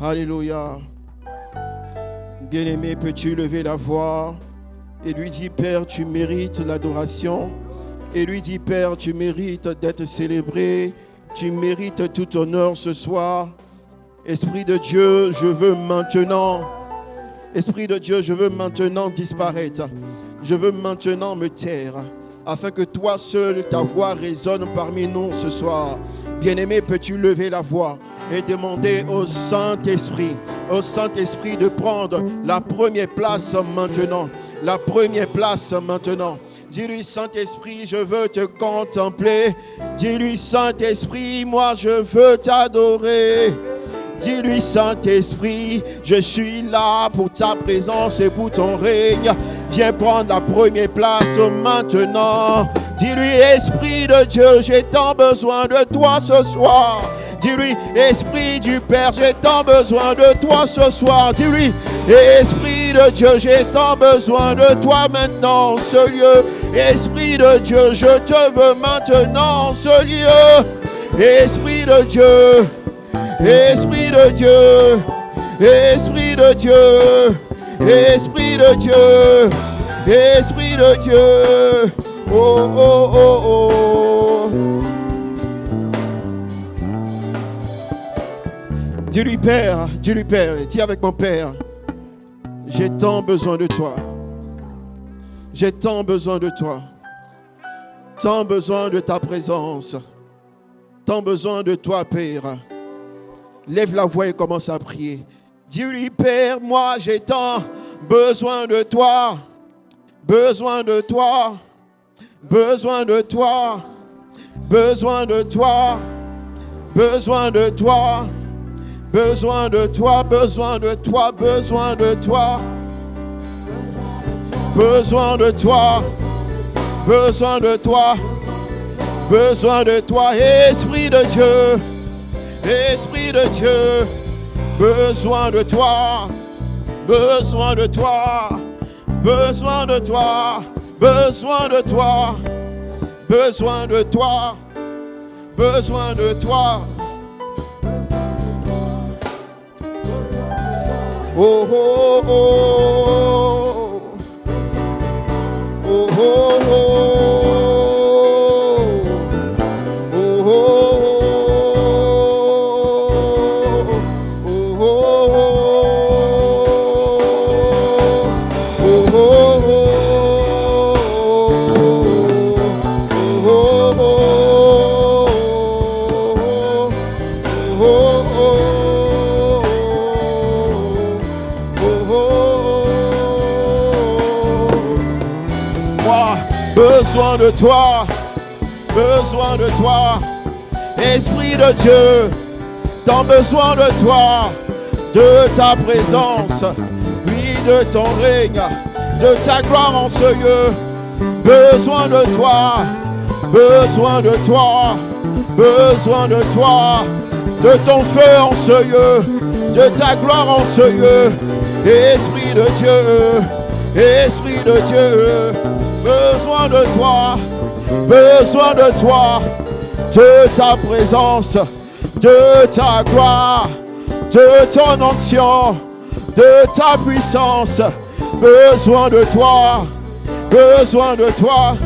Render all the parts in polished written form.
Alléluia. Bien-aimé, peux-tu lever la voix et lui dire, Père, tu mérites l'adoration. Et lui dire, Père, tu mérites d'être célébré. Tu mérites tout honneur ce soir. Esprit de Dieu, je veux maintenant. Esprit de Dieu, je veux maintenant disparaître. Je veux maintenant me taire, afin que toi seul, ta voix résonne parmi nous ce soir. Bien-aimé, peux-tu lever la voix et demander au Saint-Esprit de prendre la première place maintenant. La première place maintenant. Dis-lui, Saint-Esprit, je veux te contempler. Dis-lui, Saint-Esprit, moi je veux t'adorer. Dis-lui, Saint-Esprit, je suis là pour ta présence et pour ton règne. Viens prendre la première place maintenant. Dis-lui, Esprit de Dieu, j'ai tant besoin de toi ce soir. Dis-lui, Esprit du Père, j'ai tant besoin de toi ce soir. Dis-lui, Esprit de Dieu, j'ai tant besoin de toi maintenant en ce lieu. Esprit de Dieu, je te veux maintenant en ce lieu. Esprit de Dieu, Esprit de Dieu, Esprit de Dieu, Esprit de Dieu, Esprit de Dieu. Oh, oh, oh, oh. Dis-lui, Père, dis avec mon Père, j'ai tant besoin de toi. J'ai tant besoin de toi. Tant besoin de ta présence. Tant besoin de toi, Père. Lève la voix et commence à prier. Dis-lui, Père, moi j'ai tant besoin de toi. Besoin de toi. Besoin de toi. Besoin de toi. Besoin de toi. Besoin de toi. Besoin de toi. Besoin de toi. Besoin de toi. Besoin de toi. Besoin de toi. Esprit de Dieu. Esprit de Dieu, besoin de toi, besoin de toi, besoin de toi, besoin de toi, besoin de toi, besoin de toi. Oh oh oh, oh oh oh. Besoin de toi, besoin de toi, Esprit de Dieu, tant besoin de toi, de ta présence, oui, de ton règne, de ta gloire en ce lieu. Besoin de toi, besoin de toi, besoin de toi, de ton feu en ce lieu, de ta gloire en ce lieu. Esprit de Dieu, Esprit de Dieu. Besoin de toi, de ta présence, de ta gloire, de ton onction, de ta puissance. Besoin de toi, besoin de toi,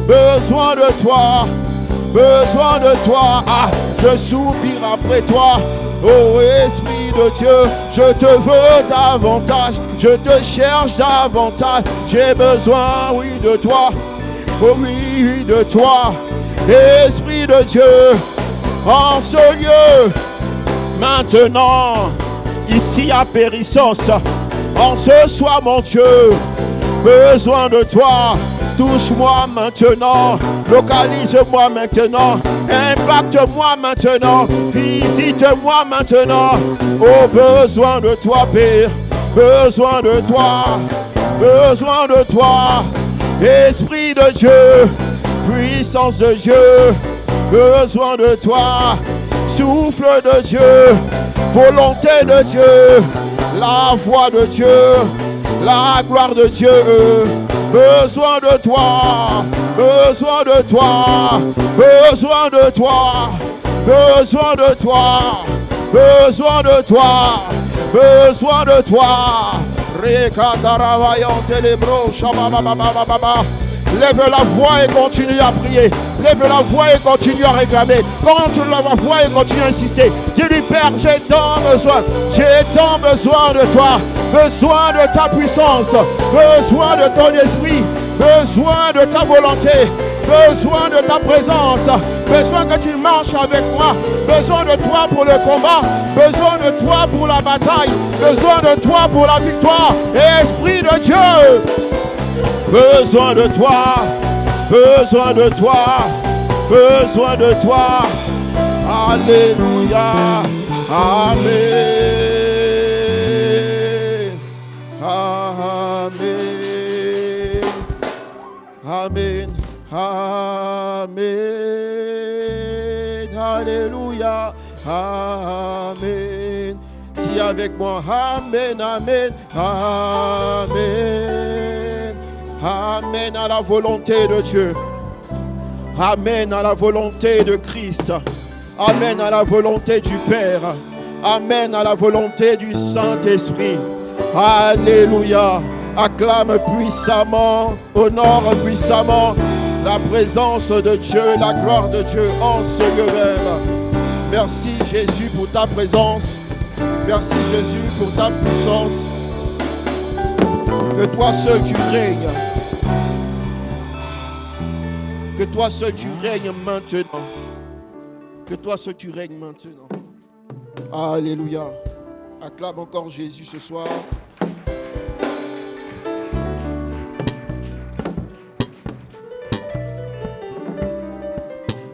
besoin de toi, besoin de toi. Ah, je soupire après toi, ô Esprit de Dieu, je te veux davantage, je te cherche davantage, j'ai besoin, oui, de toi, oh oui, de toi, Esprit de Dieu, en ce lieu, maintenant, ici à Périssos, en ce soir, mon Dieu, besoin de toi, touche-moi maintenant, localise-moi maintenant, impacte-moi maintenant, visite-moi maintenant. Oh, besoin de toi, Père, besoin de toi, besoin de toi, Esprit de Dieu, puissance de Dieu, besoin de toi, souffle de Dieu, volonté de Dieu, la voix de Dieu, la gloire de Dieu. Besoin de toi, besoin de toi, besoin de toi, besoin de toi, besoin de toi, besoin de toi. Lève la voix et continue à prier. Lève la voix et continue à réclamer. Contre la voix et continue à insister. Dis-lui, Père, j'ai tant besoin de toi. Besoin de ta puissance. Besoin de ton esprit. Besoin de ta volonté. Besoin de ta présence. Besoin que tu marches avec moi. Besoin de toi pour le combat. Besoin de toi pour la bataille. Besoin de toi pour la victoire. Esprit de Dieu. Besoin de toi. Besoin de toi. Besoin de toi. Alléluia. Amen. Amen. Amen. Amen. Alléluia. Amen. Dis avec moi. Amen. Amen. Amen. Amen à la volonté de Dieu. Amen à la volonté de Christ. Amen à la volonté du Père. Amen à la volonté du Saint-Esprit. Alléluia. Acclame puissamment, honore puissamment la présence de Dieu, la gloire de Dieu en ce lieu même. Merci Jésus pour ta présence. Merci Jésus pour ta puissance. Que toi seul tu règnes. Que toi seul tu règnes maintenant. Que toi seul tu règnes maintenant. Alléluia. Acclame encore Jésus ce soir.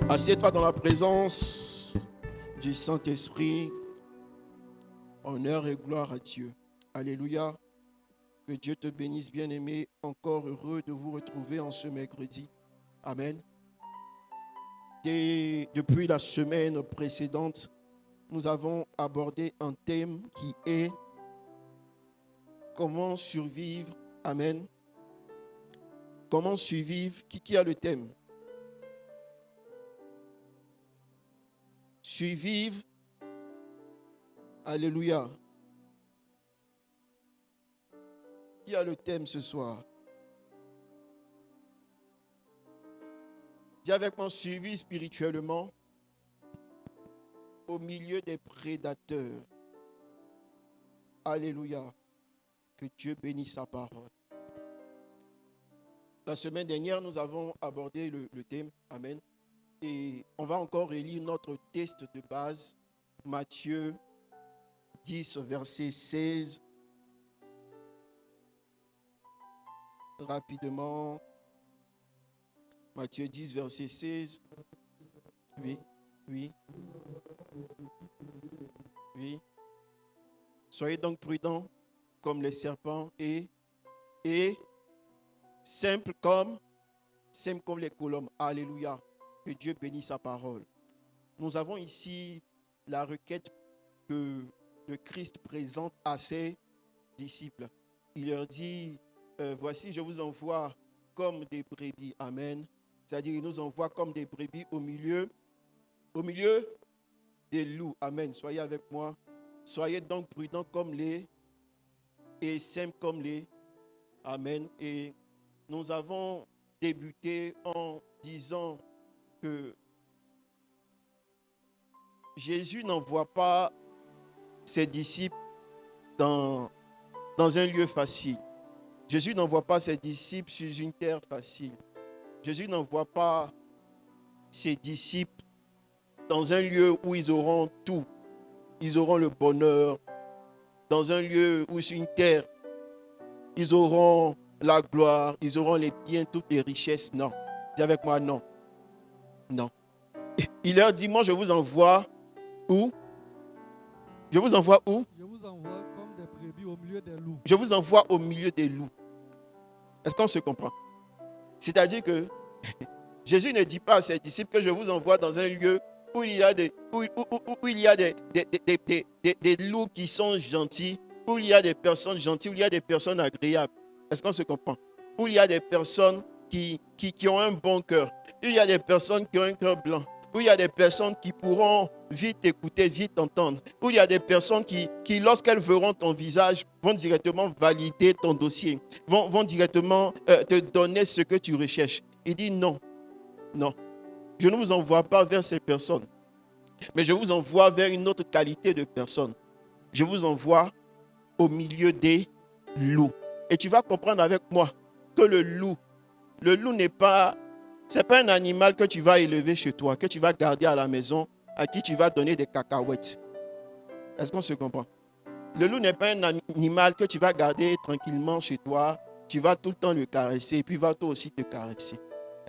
Assieds-toi dans la présence du Saint-Esprit. Honneur et gloire à Dieu. Alléluia. Que Dieu te bénisse, bien-aimé. Encore heureux de vous retrouver en ce mercredi. Amen. Depuis la semaine précédente, nous avons abordé un thème qui est comment survivre. Amen. Comment survivre. Qui a le thème? Survivre. Alléluia. Qui a le thème ce soir? Dis avec moi, survivre spirituellement au milieu des prédateurs. Alléluia. Que Dieu bénisse sa parole. La semaine dernière, nous avons abordé le thème. Amen. Et on va encore relire notre texte de base. Matthieu 10, verset 16. Rapidement. Matthieu 10, verset 16. Oui. Soyez donc prudents comme les serpents et simples comme les colombes. Alléluia. Que Dieu bénisse sa parole. Nous avons ici la requête que le Christ présente à ses disciples. Il leur dit, voici, je vous envoie comme des brebis. Amen. C'est-à-dire, il nous envoie comme des brebis au milieu des loups. Amen. Soyez avec moi. Soyez donc prudents comme les et simples comme les. Amen. Et nous avons débuté en disant que Jésus n'envoie pas ses disciples dans un lieu facile. Jésus n'envoie pas ses disciples sur une terre facile. Jésus n'envoie pas ses disciples dans un lieu où ils auront tout. Ils auront le bonheur. Dans un lieu où sur une terre, ils auront la gloire, ils auront les biens, toutes les richesses. Non. Dis avec moi, non. Non. Il leur dit, moi je vous envoie où? Je vous envoie où? Je vous envoie comme des brebis au milieu des loups. Je vous envoie au milieu des loups. Est-ce qu'on se comprend? C'est-à-dire que Jésus ne dit pas à ses disciples que je vous envoie dans un lieu où il y a des loups qui sont gentils, où il y a des personnes gentilles, où il y a des personnes agréables. Est-ce qu'on se comprend? Où il y a des personnes qui ont un bon cœur. Il y a des personnes qui ont un cœur blanc. où il y a des personnes qui pourront vite écouter, vite entendre, où il y a des personnes qui lorsqu'elles verront ton visage, vont directement valider ton dossier, vont directement te donner ce que tu recherches. Il dit non, non, je ne vous envoie pas vers ces personnes, mais je vous envoie vers une autre qualité de personnes. Je vous envoie au milieu des loups. Et tu vas comprendre avec moi que le loup n'est pas... C'est pas un animal que tu vas élever chez toi, que tu vas garder à la maison, à qui tu vas donner des cacahuètes. Est-ce qu'on se comprend? Le loup n'est pas un animal que tu vas garder tranquillement chez toi. Tu vas tout le temps le caresser et puis il va toi aussi te caresser.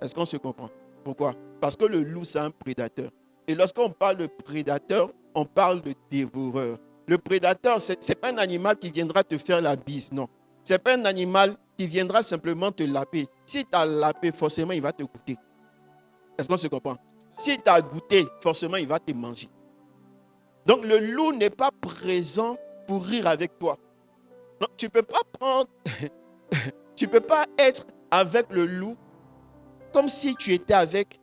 Est-ce qu'on se comprend? Pourquoi? Parce que le loup, c'est un prédateur. Et lorsqu'on parle de prédateur, on parle de dévoreur. Le prédateur, ce n'est pas un animal qui viendra te faire la bise, non. Ce n'est pas un animal qui viendra simplement te laper. Si tu as lapé, forcément, il va te goûter. Est-ce qu'on se comprend? Si tu as goûté, forcément, il va te manger. Donc, le loup n'est pas présent pour rire avec toi. Donc, tu ne peux pas prendre... tu ne peux pas être avec le loup comme si tu étais avec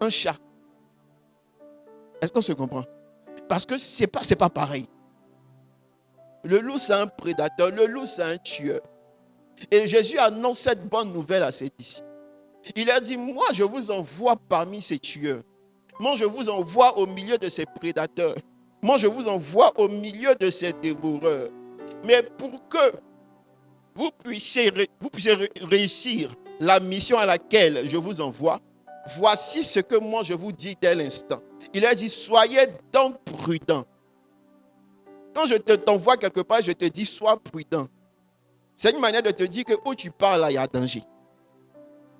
un chat. Est-ce qu'on se comprend? Parce que ce n'est pas pareil. Le loup, c'est un prédateur. Le loup, c'est un tueur. Et Jésus annonce cette bonne nouvelle à ses disciples. Il a dit, moi, je vous envoie parmi ces tueurs. Moi, je vous envoie au milieu de ces prédateurs. Moi, je vous envoie au milieu de ces dévoreurs. Mais pour que vous puissiez réussir la mission à laquelle je vous envoie, voici ce que moi, je vous dis dès l'instant. Il a dit, soyez donc prudents. Quand je t'envoie quelque part, je te dis, sois prudent. C'est une manière de te dire que où tu pars là, il y a danger.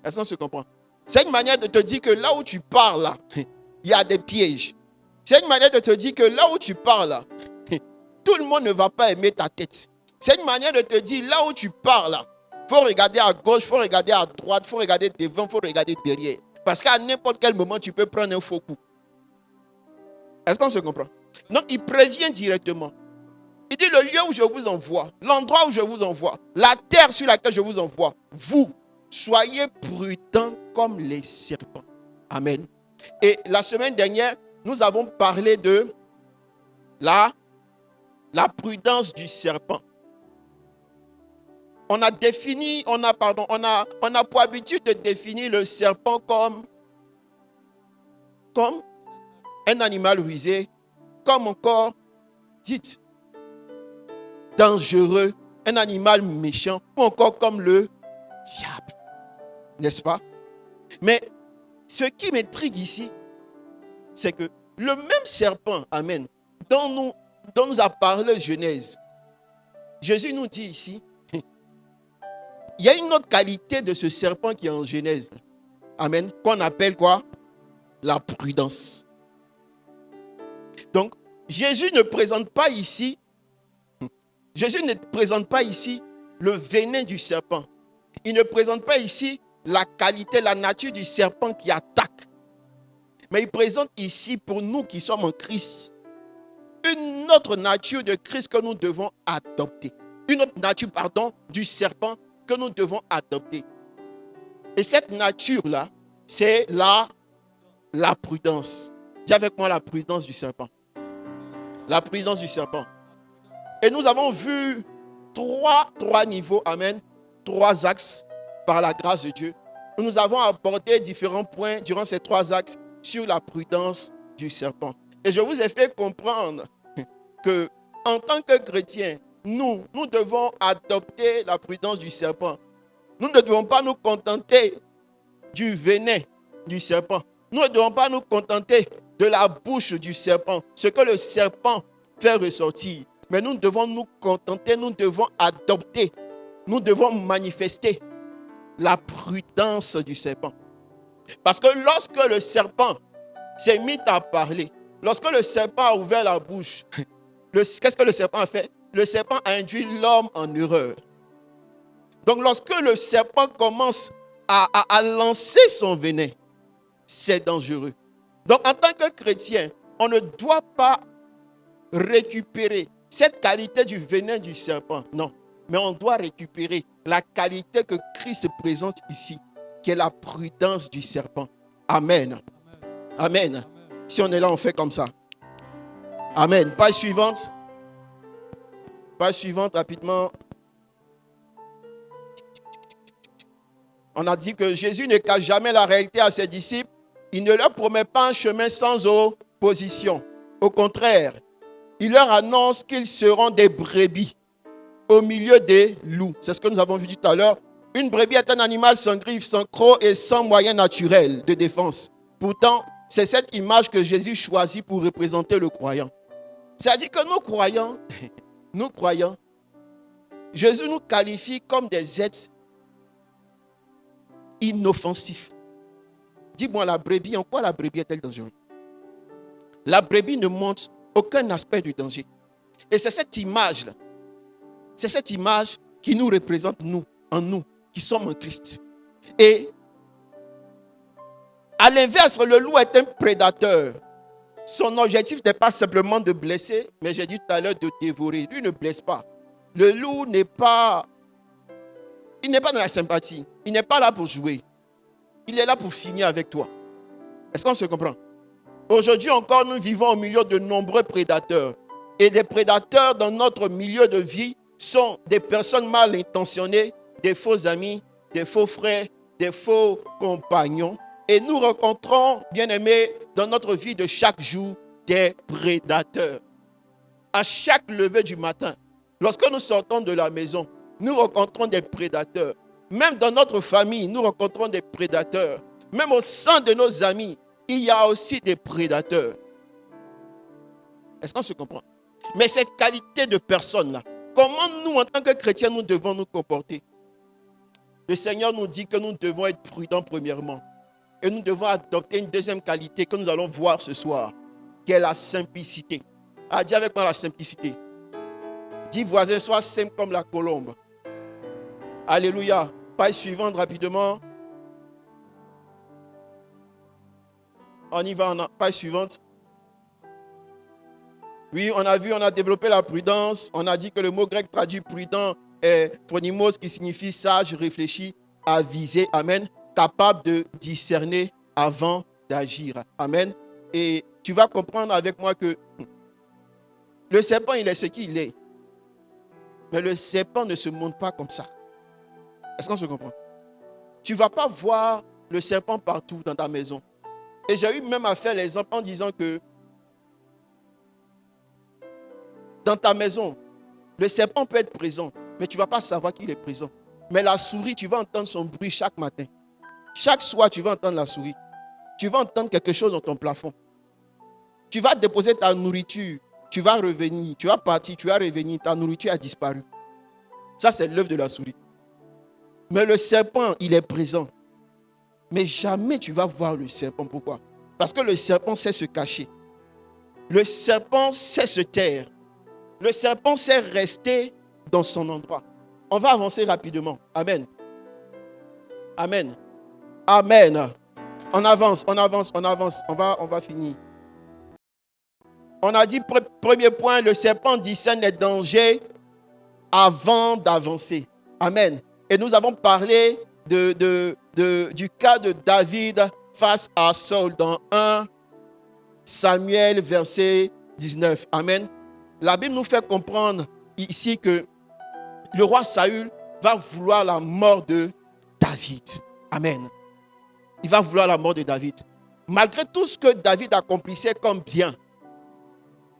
Est-ce qu'on se comprend? C'est une manière de te dire que là où tu pars là, il y a des pièges. C'est une manière de te dire que là où tu pars là, tout le monde ne va pas aimer ta tête. C'est une manière de te dire là où tu pars là, il faut regarder à gauche, il faut regarder à droite, il faut regarder devant, il faut regarder derrière. Parce qu'à n'importe quel moment, tu peux prendre un faux coup. Est-ce qu'on se comprend? Donc, il prévient directement. Il dit le lieu où je vous envoie, l'endroit où je vous envoie, la terre sur laquelle je vous envoie, vous, soyez prudents comme les serpents. Amen. Et la semaine dernière, nous avons parlé de la prudence du serpent. On a pour habitude de définir le serpent comme un animal rusé, comme encore, dites, dangereux, un animal méchant, ou encore comme le diable. N'est-ce pas? Mais ce qui m'intrigue ici, c'est que le même serpent, amen, dont nous a parlé Genèse, Jésus nous dit ici, il y a une autre qualité de ce serpent qui est en Genèse, amen, qu'on appelle quoi? La prudence. Donc, Jésus ne présente pas ici le venin du serpent. Il ne présente pas ici la qualité, la nature du serpent qui attaque. Mais il présente ici pour nous qui sommes en Christ une autre nature de Christ que nous devons adopter. Une autre nature, du serpent que nous devons adopter. Et cette nature-là, c'est la prudence. Dis avec moi la prudence du serpent. La prudence du serpent. Et nous avons vu trois niveaux, amen, 3 axes par la grâce de Dieu. Nous avons abordé différents points durant ces 3 axes sur la prudence du serpent. Et je vous ai fait comprendre que en tant que chrétiens, nous devons adopter la prudence du serpent. Nous ne devons pas nous contenter du venin du serpent. Nous ne devons pas nous contenter de la bouche du serpent, ce que le serpent fait ressortir. Mais nous devons nous contenter, nous devons adopter, nous devons manifester la prudence du serpent. Parce que lorsque le serpent s'est mis à parler, lorsque le serpent a ouvert la bouche, qu'est-ce que le serpent a fait? Le serpent a induit l'homme en erreur. Donc lorsque le serpent commence à lancer son venin, c'est dangereux. Donc en tant que chrétien, on ne doit pas récupérer cette qualité du venin du serpent, non. Mais on doit récupérer la qualité que Christ présente ici, qui est la prudence du serpent. Amen. Amen. Si on est là, on fait comme ça. Amen. Page suivante. Page suivante, rapidement. On a dit que Jésus ne cache jamais la réalité à ses disciples. Il ne leur promet pas un chemin sans opposition. Au contraire, il leur annonce qu'ils seront des brebis au milieu des loups. C'est ce que nous avons vu tout à l'heure. Une brebis est un animal sans griffes, sans crocs et sans moyens naturels de défense. Pourtant, c'est cette image que Jésus choisit pour représenter le croyant. C'est-à-dire que nous croyants, Jésus nous qualifie comme des êtres inoffensifs. Dis-moi, la brebis, en quoi la brebis est-elle dangereuse? La brebis ne montre aucun aspect du danger. Et c'est cette image-là, c'est cette image qui nous représente, nous, qui sommes en Christ. Et à l'inverse, le loup est un prédateur. Son objectif n'est pas simplement de blesser, mais j'ai dit tout à l'heure de dévorer. Lui ne blesse pas. Le loup n'est pas dans la sympathie. Il n'est pas là pour jouer. Il est là pour finir avec toi. Est-ce qu'on se comprend? Aujourd'hui encore, nous vivons au milieu de nombreux prédateurs. Et des prédateurs dans notre milieu de vie sont des personnes mal intentionnées, des faux amis, des faux frères, des faux compagnons. Et nous rencontrons, bien-aimés, dans notre vie de chaque jour, des prédateurs. À chaque lever du matin, lorsque nous sortons de la maison, nous rencontrons des prédateurs. Même dans notre famille, nous rencontrons des prédateurs. Même au sein de nos amis, il y a aussi des prédateurs. Est-ce qu'on se comprend? Mais cette qualité de personnes-là, comment nous, en tant que chrétiens, nous devons nous comporter? Le Seigneur nous dit que nous devons être prudents premièrement. Et nous devons adopter une deuxième qualité que nous allons voir ce soir, qui est la simplicité. Ah, dis avec moi la simplicité. Dis voisin, sois simple comme la colombe. Alléluia. Page suivante rapidement. On y va, page suivante. Oui, on a développé la prudence. On a dit que le mot grec traduit prudent est phronimos, qui signifie sage, réfléchi, avisé. Amen. Capable de discerner avant d'agir. Amen. Et tu vas comprendre avec moi que le serpent, il est ce qu'il est. Mais le serpent ne se montre pas comme ça. Est-ce qu'on se comprend? Tu ne vas pas voir le serpent partout dans ta maison. Et j'ai eu même à faire l'exemple en disant que dans ta maison, le serpent peut être présent, mais tu ne vas pas savoir qu'il est présent. Mais la souris, tu vas entendre son bruit chaque matin. Chaque soir, tu vas entendre la souris. Tu vas entendre quelque chose dans ton plafond. Tu vas déposer ta nourriture. Tu vas revenir. Tu vas partir. Tu vas revenir. Ta nourriture a disparu. Ça, c'est l'œuvre de la souris. Mais le serpent, il est présent. Mais jamais tu vas voir le serpent. Pourquoi? Parce que le serpent sait se cacher. Le serpent sait se taire. Le serpent sait rester dans son endroit. On va avancer rapidement. Amen. Amen. Amen. On avance. On va finir. On a dit, premier point, le serpent discerne les dangers avant d'avancer. Amen. Et nous avons parlé du cas de David face à Saul dans 1 Samuel, verset 19. Amen. La Bible nous fait comprendre ici que le roi Saül va vouloir la mort de David. Amen. Il va vouloir la mort de David. Malgré tout ce que David accomplissait comme bien,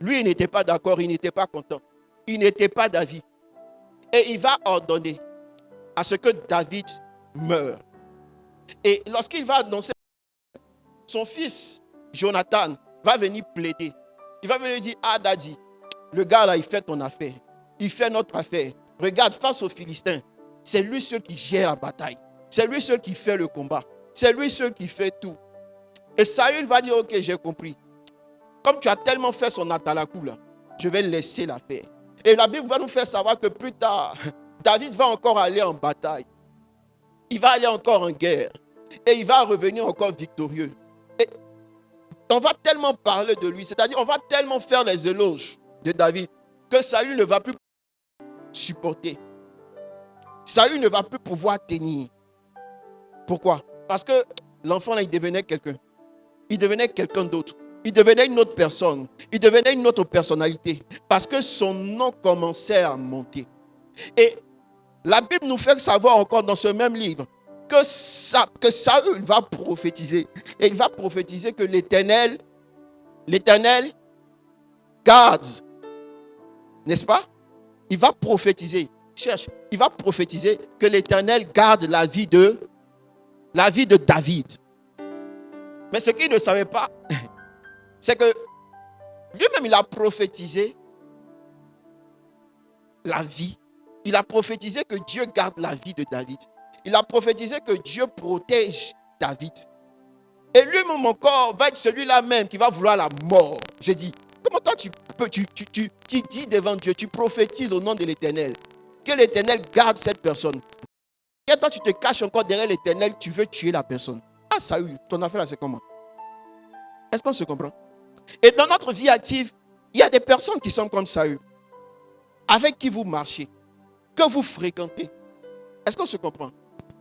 lui, il n'était pas d'accord, il n'était pas content. Il n'était pas d'avis. Et il va ordonner à ce que David meure. Et lorsqu'il va annoncer, son fils, Jonathan, va venir plaider. Il va venir dire, ah Daddy, le gars là, il fait ton affaire. Il fait notre affaire. Regarde, face aux Philistins, c'est lui seul qui gère la bataille. C'est lui seul qui fait le combat. C'est lui seul qui fait tout. Et Saül va dire, ok, j'ai compris. Comme tu as tellement fait son atalakou là, je vais laisser la faire. Et la Bible va nous faire savoir que plus tard, David va encore aller en bataille. Il va aller encore en guerre. Et il va revenir encore victorieux. Et on va tellement parler de lui, c'est-à-dire on va tellement faire les éloges de David que Saül ne va plus supporter. Saül ne va plus pouvoir tenir. Pourquoi? Parce que l'enfant là, il devenait quelqu'un. il devenait quelqu'un d'autre. Il devenait une autre personne. Il devenait une autre personnalité. Parce que son nom commençait à monter. Et la Bible nous fait savoir encore dans ce même livre que Saül va prophétiser. Et il va prophétiser que l'Éternel garde. N'est-ce pas? Il va prophétiser. Cherche. Il va prophétiser que l'Éternel garde la vie de David. Mais ce qu'il ne savait pas, c'est que lui-même, il a prophétisé la vie. Il a prophétisé que Dieu garde la vie de David. Il a prophétisé que Dieu protège David. Et lui-même encore va être celui-là même qui va vouloir la mort. J'ai dit, comment toi tu dis devant Dieu, tu prophétises au nom de l'Éternel, que l'Éternel garde cette personne. Et toi tu te caches encore derrière l'Éternel, tu veux tuer la personne. Ah Saül, ton affaire là c'est comment? Est-ce qu'on se comprend? Et dans notre vie active, il y a des personnes qui sont comme Saül, avec qui vous marchez, que vous fréquentez. Est-ce qu'on se comprend?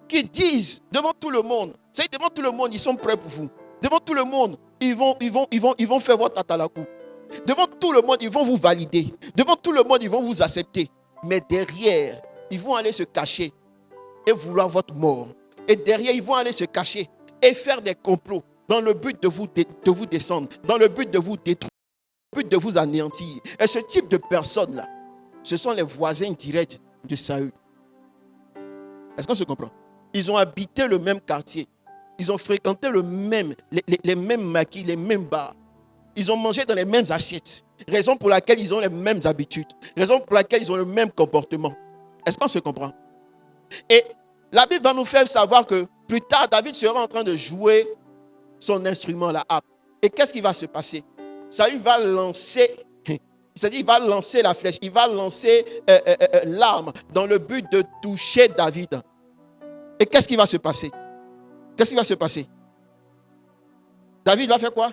Qui disent devant tout le monde, c'est devant tout le monde, ils sont prêts pour vous. Devant tout le monde, ils vont faire votre atalakou. Devant tout le monde, ils vont vous valider. Devant tout le monde, ils vont vous accepter. Mais derrière, ils vont aller se cacher et vouloir votre mort. Et derrière, ils vont aller se cacher et faire des complots dans le but de vous descendre, dans le but de vous détruire, dans le but de vous anéantir. Et ce type de personnes-là, ce sont les voisins directs de Saül. Est-ce qu'on se comprend? Ils ont habité le même quartier. Ils ont fréquenté les mêmes maquis, les mêmes bars. Ils ont mangé dans les mêmes assiettes. Raison pour laquelle ils ont les mêmes habitudes. Raison pour laquelle ils ont le même comportement. Est-ce qu'on se comprend? Et la Bible va nous faire savoir que plus tard, David sera en train de jouer son instrument, la harpe. Et qu'est-ce qui va se passer? Saül va lancer, c'est-à-dire il va lancer la flèche, il va lancer l'arme dans le but de toucher David. Et qu'est-ce qui va se passer? Qu'est-ce qui va se passer? David va faire quoi?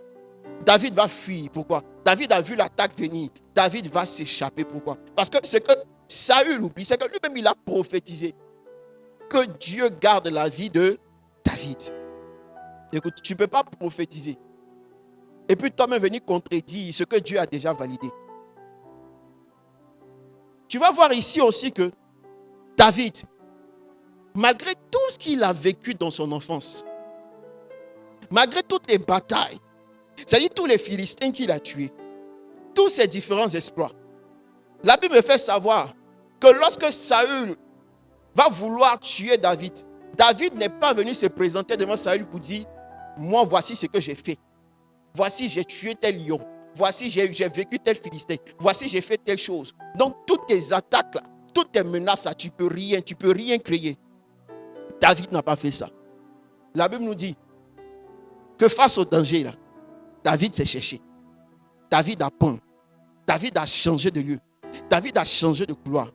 David va fuir. Pourquoi? David a vu l'attaque venir. David va s'échapper. Pourquoi? Parce que ce que Saül oublie, c'est que lui-même il a prophétisé que Dieu garde la vie de David. Écoute, tu ne peux pas prophétiser et puis toi-même venir contredire ce que Dieu a déjà validé. Tu vas voir ici aussi que David, malgré tout ce qu'il a vécu dans son enfance, malgré toutes les batailles, c'est-à-dire tous les Philistins qu'il a tués, tous ses différents exploits, la Bible me fait savoir que lorsque Saül va vouloir tuer David, David n'est pas venu se présenter devant Saül pour dire « Moi, voici ce que j'ai fait. Voici, j'ai tué tel lion. Voici, j'ai vécu tel Philistin. Voici, j'ai fait telle chose. » Donc, toutes tes attaques, là, toutes tes menaces, là, tu peux rien créer. David n'a pas fait ça. La Bible nous dit que face au danger, là, David s'est cherché. David a peint. David a changé de lieu. David a changé de couloir.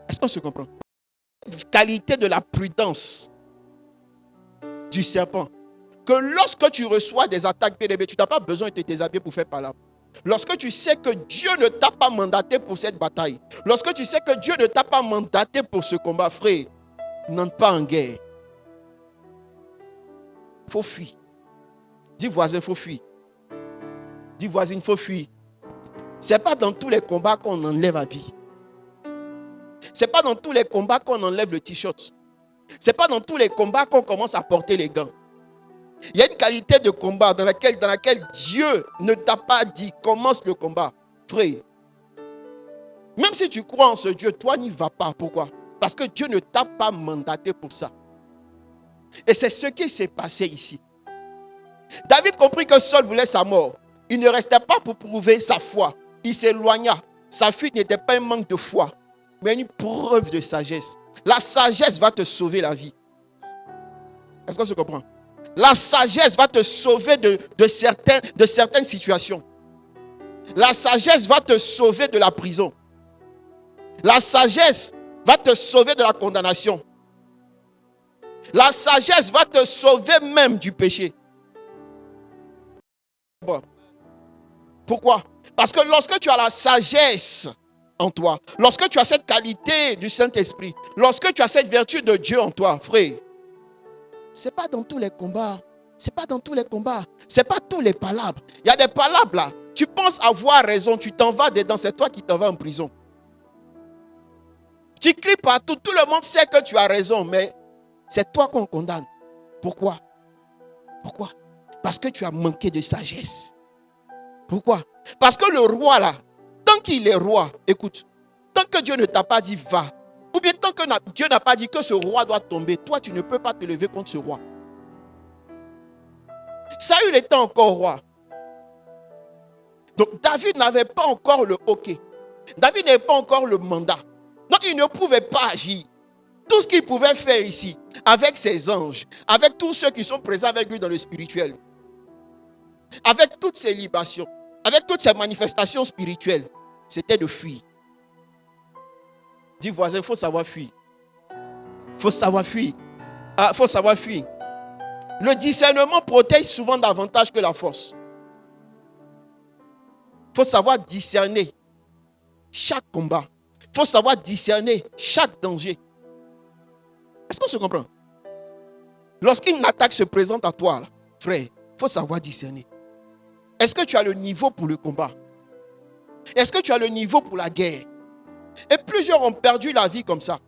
Est-ce qu'on se comprend? Qualité de la prudence du serpent. Que lorsque tu reçois des attaques, tu n'as pas besoin de te déshabiller pour faire palabre. Lorsque tu sais que Dieu ne t'a pas mandaté pour cette bataille, lorsque tu sais que Dieu ne t'a pas mandaté pour ce combat, frère, n'entre pas en guerre. Il faut fuir. Dis voisin, il faut fuir. Dis voisine, il faut fuir. Ce n'est pas dans tous les combats qu'on enlève l'habit. Ce n'est pas dans tous les combats qu'on enlève le t-shirt. Ce n'est pas dans tous les combats qu'on commence à porter les gants. Il y a une qualité de combat dans laquelle Dieu ne t'a pas dit commence le combat. Frère, même si tu crois en ce Dieu, toi n'y vas pas. Pourquoi? Parce que Dieu ne t'a pas mandaté pour ça. Et c'est ce qui s'est passé ici. David comprit que Saül voulait sa mort. Il ne restait pas pour prouver sa foi. Il s'éloigna. Sa fuite n'était pas un manque de foi, mais une preuve de sagesse. La sagesse va te sauver la vie. Est-ce qu'on se comprend? La sagesse va te sauver de certaines situations. La sagesse va te sauver de la prison. La sagesse va te sauver de la condamnation. La sagesse va te sauver même du péché. Pourquoi? Parce que lorsque tu as la sagesse en toi, lorsque tu as cette qualité du Saint-Esprit, lorsque tu as cette vertu de Dieu en toi, frère, ce n'est pas dans tous les combats Ce n'est pas dans tous les combats. Ce n'est pas tous les palabres. Il y a des palabres là. Tu penses avoir raison, tu t'en vas dedans, c'est toi qui t'en vas en prison. Tu cries partout, tout le monde sait que tu as raison, mais c'est toi qu'on condamne. Pourquoi? Pourquoi? Parce que tu as manqué de sagesse. Pourquoi? Parce que le roi là, tant qu'il est roi, écoute, tant que Dieu ne t'a pas dit va, ou bien tant que Dieu n'a pas dit que ce roi doit tomber, toi tu ne peux pas te lever contre ce roi. Saül était encore roi. Donc David n'avait pas encore le hockey. David n'avait pas encore le mandat. Donc il ne pouvait pas agir. Tout ce qu'il pouvait faire ici, avec ses anges, avec tous ceux qui sont présents avec lui dans le spirituel, avec toutes ses libations, avec toutes ses manifestations spirituelles, c'était de fuir. Dis voisin, il faut savoir fuir. Il faut savoir fuir. Il faut savoir fuir. Le discernement protège souvent davantage que la force. Il faut savoir discerner chaque combat. Il faut savoir discerner chaque danger. Est-ce qu'on se comprend? Lorsqu'une attaque se présente à toi, là, frère, il faut savoir discerner. Est-ce que tu as le niveau pour le combat? Est-ce que tu as le niveau pour la guerre? Et plusieurs ont perdu la vie comme ça.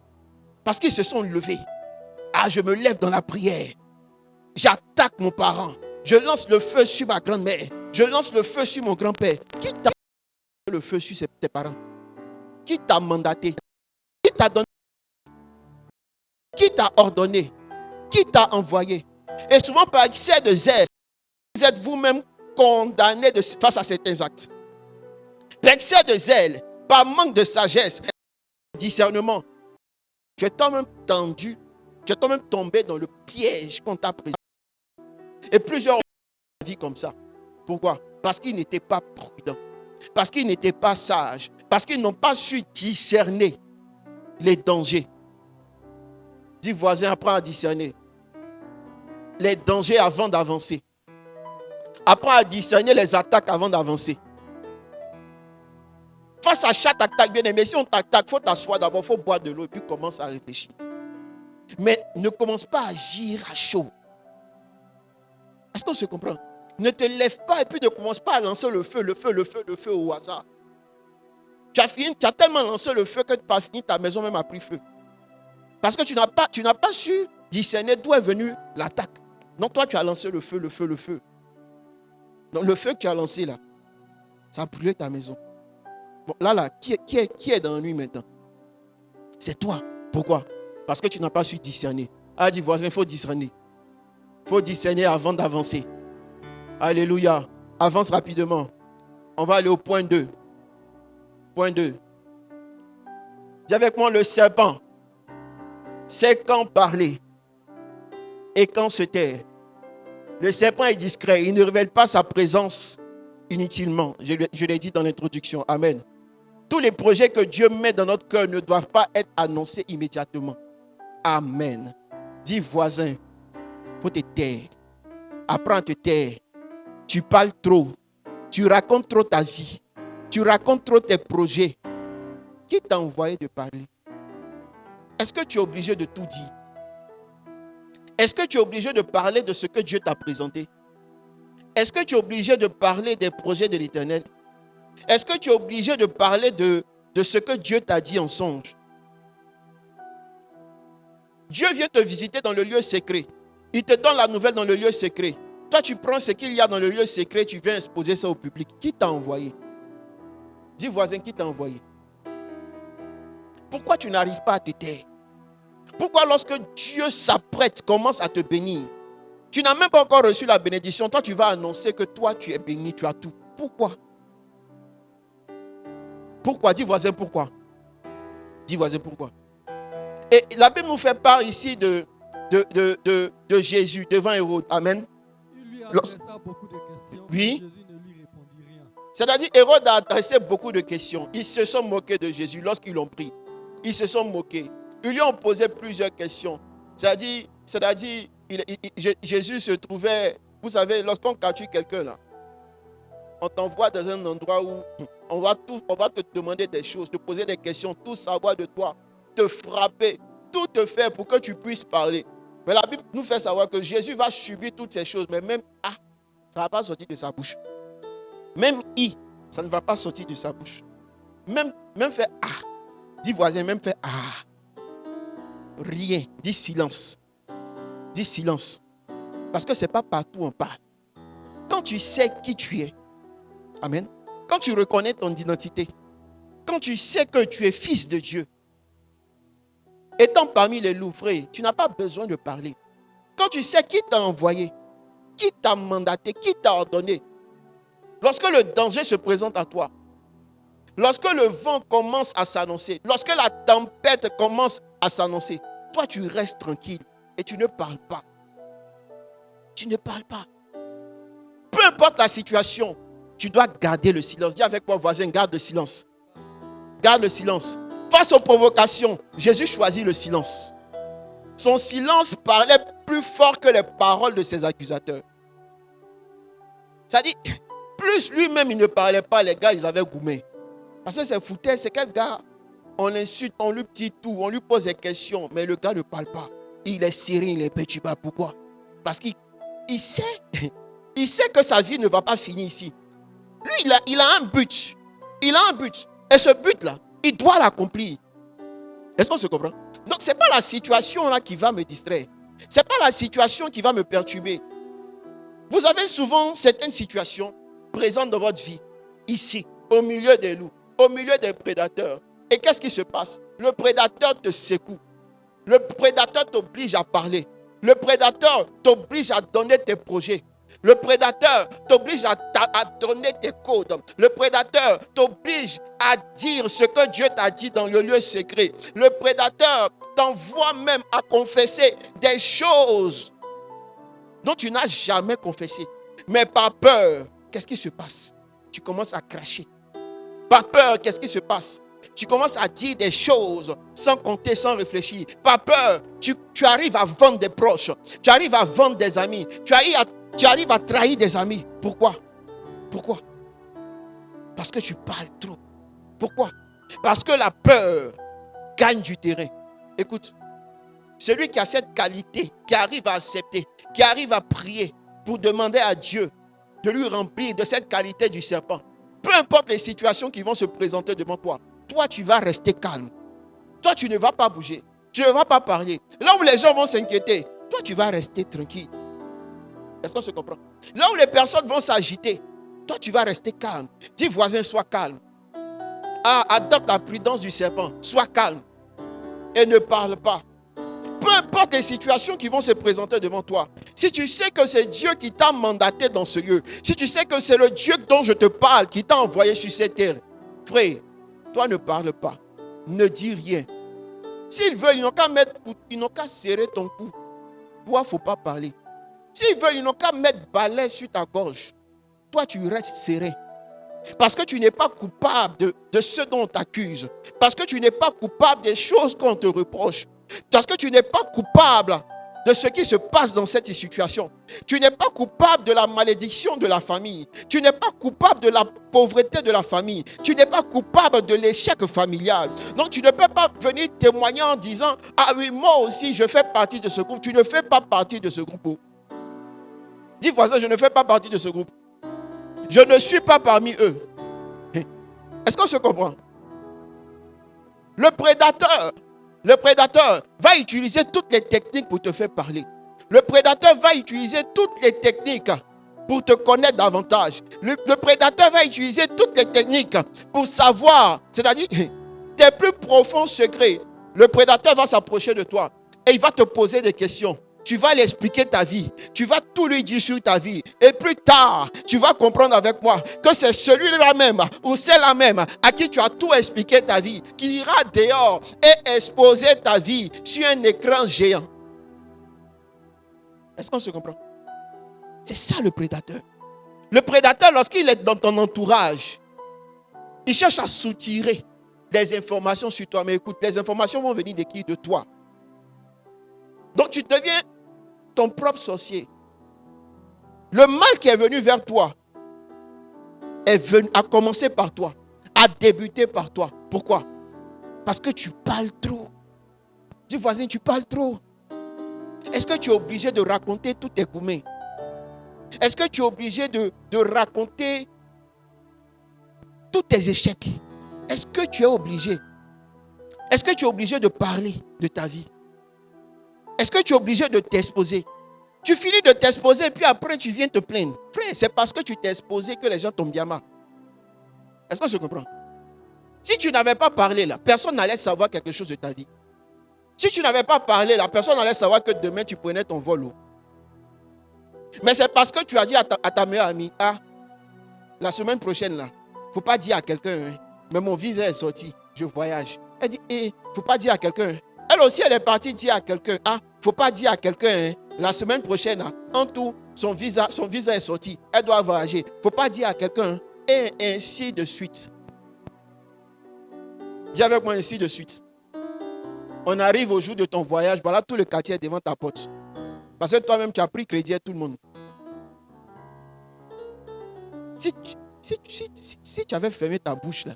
Parce qu'ils se sont levés. Ah, je me lève dans la prière. J'attaque mon parent. Je lance le feu sur ma grand-mère. Je lance le feu sur mon grand-père. Qui t'a lancé le feu sur tes parents? Qui t'a mandaté? Qui t'a donné? Qui t'a ordonné? Qui t'a envoyé? Et souvent par excès de zèle, vous êtes vous-même condamné face à certains actes. Par excès de zèle, par manque de sagesse, de discernement, tu es toi-même tendu, tu es toi-même tombé dans le piège qu'on t'a présenté. Et plusieurs ont vécu la vie comme ça. Pourquoi? Parce qu'ils n'étaient pas prudents, parce qu'ils n'étaient pas sages, parce qu'ils n'ont pas su discerner les dangers. Dis voisin, apprends à discerner les dangers avant d'avancer. Apprends à discerner les attaques avant d'avancer. Face à chaque attaque, bien aimé, si on t'attaque, il faut t'asseoir d'abord, il faut boire de l'eau et puis commence à réfléchir. Mais ne commence pas à agir à chaud. Est-ce qu'on se comprend? Ne te lève pas et puis ne commence pas à lancer le feu au hasard. Tu as tellement lancé le feu que tu n'as pas fini, ta maison même a pris feu. Parce que tu n'as pas su discerner d'où est venue l'attaque. Donc toi, tu as lancé le feu. Donc le feu que tu as lancé là, ça a brûlé ta maison. Bon, là, qui est dans la nuit maintenant? C'est toi. Pourquoi? Parce que tu n'as pas su discerner. Ah, dis voisin, il faut discerner. Il faut discerner avant d'avancer. Alléluia. Avance rapidement. On va aller au point 2. Point 2. Dis avec moi, le serpent sait quand parler et quand se taire. Le serpent est discret. Il ne révèle pas sa présence inutilement. Je l'ai dit dans l'introduction. Amen. Tous les projets que Dieu met dans notre cœur ne doivent pas être annoncés immédiatement. Amen. Dis voisin, il faut te taire. Apprends à te taire. Tu parles trop. Tu racontes trop ta vie. Tu racontes trop tes projets. Qui t'a envoyé de parler? Est-ce que tu es obligé de tout dire? Est-ce que tu es obligé de parler de ce que Dieu t'a présenté? Est-ce que tu es obligé de parler des projets de l'Éternel? Est-ce que tu es obligé de parler de ce que Dieu t'a dit en songe? Dieu vient te visiter dans le lieu secret. Il te donne la nouvelle dans le lieu secret. Toi, tu prends ce qu'il y a dans le lieu secret, tu viens exposer ça au public. Qui t'a envoyé? Dis voisin, qui t'a envoyé? Pourquoi tu n'arrives pas à te taire? Pourquoi lorsque Dieu s'apprête, commence à te bénir, tu n'as même pas encore reçu la bénédiction, toi tu vas annoncer que toi tu es béni, tu as tout. Pourquoi? Pourquoi? Dis voisin, pourquoi? Dis voisin, pourquoi? Et la Bible nous fait part ici de Jésus devant Hérode. Amen. Il lui a adressé beaucoup de questions, oui. Mais Jésus ne lui répondit rien. C'est-à-dire, Hérode a adressé beaucoup de questions. Ils se sont moqués de Jésus lorsqu'ils l'ont pris. Ils se sont moqués. Ils lui ont posé plusieurs questions. C'est-à-dire Jésus se trouvait, vous savez, lorsqu'on capture quelqu'un là, on t'envoie dans un endroit où on va te demander des choses, te poser des questions, tout savoir de toi, te frapper, tout te faire pour que tu puisses parler. Mais la Bible nous fait savoir que Jésus va subir toutes ces choses, mais même A, ça ne va pas sortir de sa bouche. Même I, ça ne va pas sortir de sa bouche. Même fait A. Dis voisin, même fait A. Rien. Dis silence. Dis silence. Parce que ce n'est pas partout on parle. Quand tu sais qui tu es, amen. Quand tu reconnais ton identité, quand tu sais que tu es fils de Dieu, étant parmi les loups, frère, tu n'as pas besoin de parler. Quand tu sais qui t'a envoyé, qui t'a mandaté, qui t'a ordonné, lorsque le danger se présente à toi, lorsque le vent commence à s'annoncer, lorsque la tempête commence à s'annoncer, toi tu restes tranquille et tu ne parles pas. Tu ne parles pas. Peu importe la situation, tu dois garder le silence. Dis avec moi, voisin, garde le silence. Garde le silence. Face aux provocations, Jésus choisit le silence. Son silence parlait plus fort que les paroles de ses accusateurs. C'est-à-dire, plus lui-même il ne parlait pas, les gars, ils avaient goumé. Parce que c'est foutu, c'est quel gars? On l'insulte, on lui dit tout, on lui pose des questions, mais le gars ne parle pas. Il est serré, il est perturbé. Pourquoi? Parce qu'il sait que sa vie ne va pas finir ici. Lui, il a un but. Il a un but. Et ce but-là, il doit l'accomplir. Est-ce qu'on se comprend? Donc, ce n'est pas la situation là qui va me distraire. Ce n'est pas la situation qui va me perturber. Vous avez souvent certaines situations présentes dans votre vie, ici, au milieu des loups, au milieu des prédateurs. Et qu'est-ce qui se passe? Le prédateur te secoue. Le prédateur t'oblige à parler. Le prédateur t'oblige à donner tes projets. Le prédateur t'oblige à donner tes codes. Le prédateur t'oblige à dire ce que Dieu t'a dit dans le lieu secret. Le prédateur t'envoie même à confesser des choses dont tu n'as jamais confessé. Mais par peur, qu'est-ce qui se passe? Tu commences à cracher. Par peur, qu'est-ce qui se passe? Tu commences à dire des choses sans compter, sans réfléchir. Par peur, tu arrives à vendre des proches. Tu arrives à vendre des amis. Tu arrives à trahir des amis. Pourquoi? Pourquoi? Parce que tu parles trop. Pourquoi? Parce que la peur gagne du terrain. Écoute, celui qui a cette qualité, qui arrive à accepter, qui arrive à prier pour demander à Dieu de lui remplir de cette qualité du serpent. Peu importe les situations qui vont se présenter devant toi, toi tu vas rester calme. Toi tu ne vas pas bouger. Tu ne vas pas parler. Là où les gens vont s'inquiéter, toi tu vas rester tranquille. Est-ce qu'on se comprend? Là où les personnes vont s'agiter, toi tu vas rester calme. Dis voisin, sois calme. Adopte la prudence du serpent. Sois calme. Et ne parle pas. Peu importe les situations qui vont se présenter devant toi, si tu sais que c'est Dieu qui t'a mandaté dans ce lieu, si tu sais que c'est le Dieu dont je te parle qui t'a envoyé sur cette terre, frère, toi ne parle pas, ne dis rien. S'ils veulent, ils n'ont qu'à serrer ton cou. Toi, il ne faut pas parler. S'ils veulent, ils n'ont qu'à mettre balai sur ta gorge. Toi, tu restes serré. Parce que tu n'es pas coupable de ce dont on t'accuse. Parce que tu n'es pas coupable des choses qu'on te reproche. Parce que tu n'es pas coupable de ce qui se passe dans cette situation. Tu n'es pas coupable de la malédiction de la famille. Tu n'es pas coupable de la pauvreté de la famille. Tu n'es pas coupable de l'échec familial. Donc tu ne peux pas venir témoigner en disant « Ah oui, moi aussi je fais partie de ce groupe. » Tu ne fais pas partie de ce groupe. Dis voisin, je ne fais pas partie de ce groupe. Je ne suis pas parmi eux. Est-ce qu'on se comprend? Le prédateur va utiliser toutes les techniques pour te faire parler. Le prédateur va utiliser toutes les techniques pour te connaître davantage. Le prédateur va utiliser toutes les techniques pour savoir, c'est-à-dire tes plus profonds secrets. Le prédateur va s'approcher de toi et il va te poser des questions. Tu vas lui expliquer ta vie. Tu vas tout lui dire sur ta vie. Et plus tard, tu vas comprendre avec moi que c'est celui-là même ou celle-là même à qui tu as tout expliqué ta vie qui ira dehors et exposer ta vie sur un écran géant. Est-ce qu'on se comprend? C'est ça le prédateur. Le prédateur, lorsqu'il est dans ton entourage, il cherche à soutirer des informations sur toi. Mais écoute, les informations vont venir de qui? De toi. Donc tu deviens ton propre sorcier. Le mal qui est venu vers toi a commencé par toi, a débuté par toi. Pourquoi? Parce que tu parles trop. Dis voisin, tu parles trop. Est-ce que tu es obligé de raconter tous tes gourmets? Est-ce que tu es obligé de raconter tous tes échecs? Est-ce que tu es obligé? Est-ce que tu es obligé de parler de ta vie? Est-ce que tu es obligé de t'exposer? Tu finis de t'exposer, puis après tu viens te plaindre. Frère, c'est parce que tu t'es exposé que les gens tombent bien mal. Est-ce que je comprends? Si tu n'avais pas parlé là, personne n'allait savoir quelque chose de ta vie. Si tu n'avais pas parlé là, personne n'allait savoir que demain tu prenais ton vol. Mais c'est parce que tu as dit à ta meilleure amie, la semaine prochaine là, il ne faut pas dire à quelqu'un, mais mon visa est sorti, je voyage. Elle dit, il ne faut pas dire à quelqu'un. Elle aussi, elle est partie dire à quelqu'un, il ne faut pas dire à quelqu'un, la semaine prochaine, en tout, son visa est sorti, elle doit voyager. Il ne faut pas dire à quelqu'un, et ainsi de suite. Dis avec moi, ainsi de suite. On arrive au jour de ton voyage, voilà tout le quartier est devant ta porte. Parce que toi-même, tu as pris crédit à tout le monde. Si tu avais fermé ta bouche là,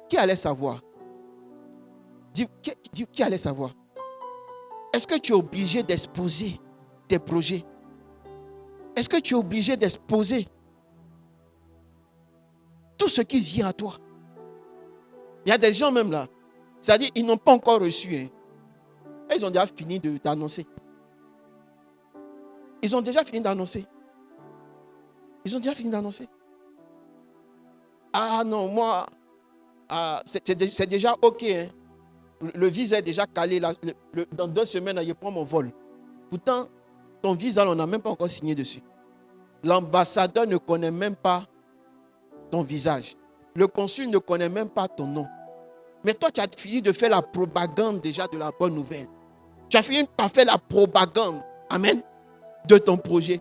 qui allait savoir? Qui allait savoir? Est-ce que tu es obligé d'exposer tes projets? Est-ce que tu es obligé d'exposer tout ce qui vient à toi? Il y a des gens même là, c'est-à-dire ils n'ont pas encore reçu. Ils ont déjà fini d'annoncer. Ils ont déjà fini d'annoncer. Ah non, moi, c'est déjà OK. Le visa est déjà calé. Là, dans 2 semaines, je prends mon vol. Pourtant, ton visa, on n'a même pas encore signé dessus. L'ambassadeur ne connaît même pas ton visage. Le consul ne connaît même pas ton nom. Mais toi, tu as fini de faire la propagande déjà de la bonne nouvelle. Tu as fini par faire la propagande, amen, de ton projet.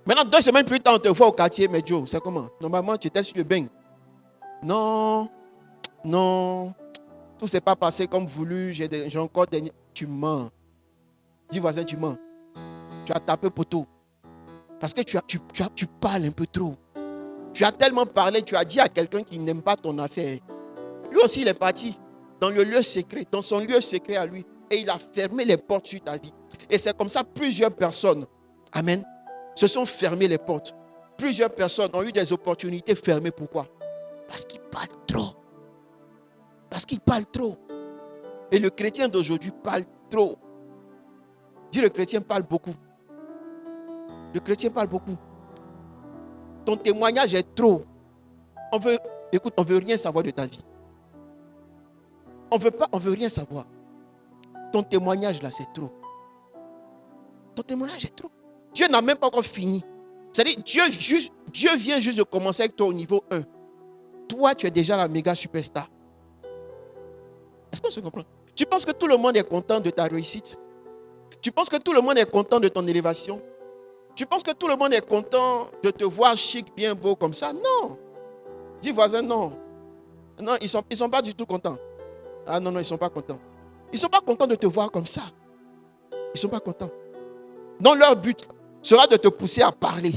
Maintenant, 2 semaines plus tard, on te voit au quartier, mais Joe, c'est comment? Normalement, tu étais sur le bain. Non, tout ne s'est pas passé comme voulu. J'ai encore des... Tu mens. Dis voisin, tu mens. Tu as tapé poteau. Parce que tu parles un peu trop. Tu as tellement parlé, tu as dit à quelqu'un qui n'aime pas ton affaire. Lui aussi, il est parti dans le lieu secret, dans son lieu secret à lui. Et il a fermé les portes sur ta vie. Et c'est comme ça, plusieurs personnes, amen, se sont fermées les portes. Plusieurs personnes ont eu des opportunités fermées. Pourquoi? Parce qu'ils parlent trop. Parce qu'ils parlent trop. Et le chrétien d'aujourd'hui parle trop. Dis, le chrétien parle beaucoup. Le chrétien parle beaucoup. Ton témoignage est trop. On veut rien savoir de ta vie. On veut rien savoir. Ton témoignage là, c'est trop. Ton témoignage est trop. Dieu n'a même pas encore fini. C'est-à-dire, Dieu vient juste de commencer avec toi au niveau 1. Toi, tu es déjà la méga superstar. Est-ce qu'on se comprend? Tu penses que tout le monde est content de ta réussite? Tu penses que tout le monde est content de ton élévation? Tu penses que tout le monde est content de te voir chic, bien beau comme ça? Non. Dis voisin, non. Non, ils sont pas du tout contents. Ah non, ils ne sont pas contents. Ils ne sont pas contents de te voir comme ça. Ils ne sont pas contents. Donc leur but sera de te pousser à parler.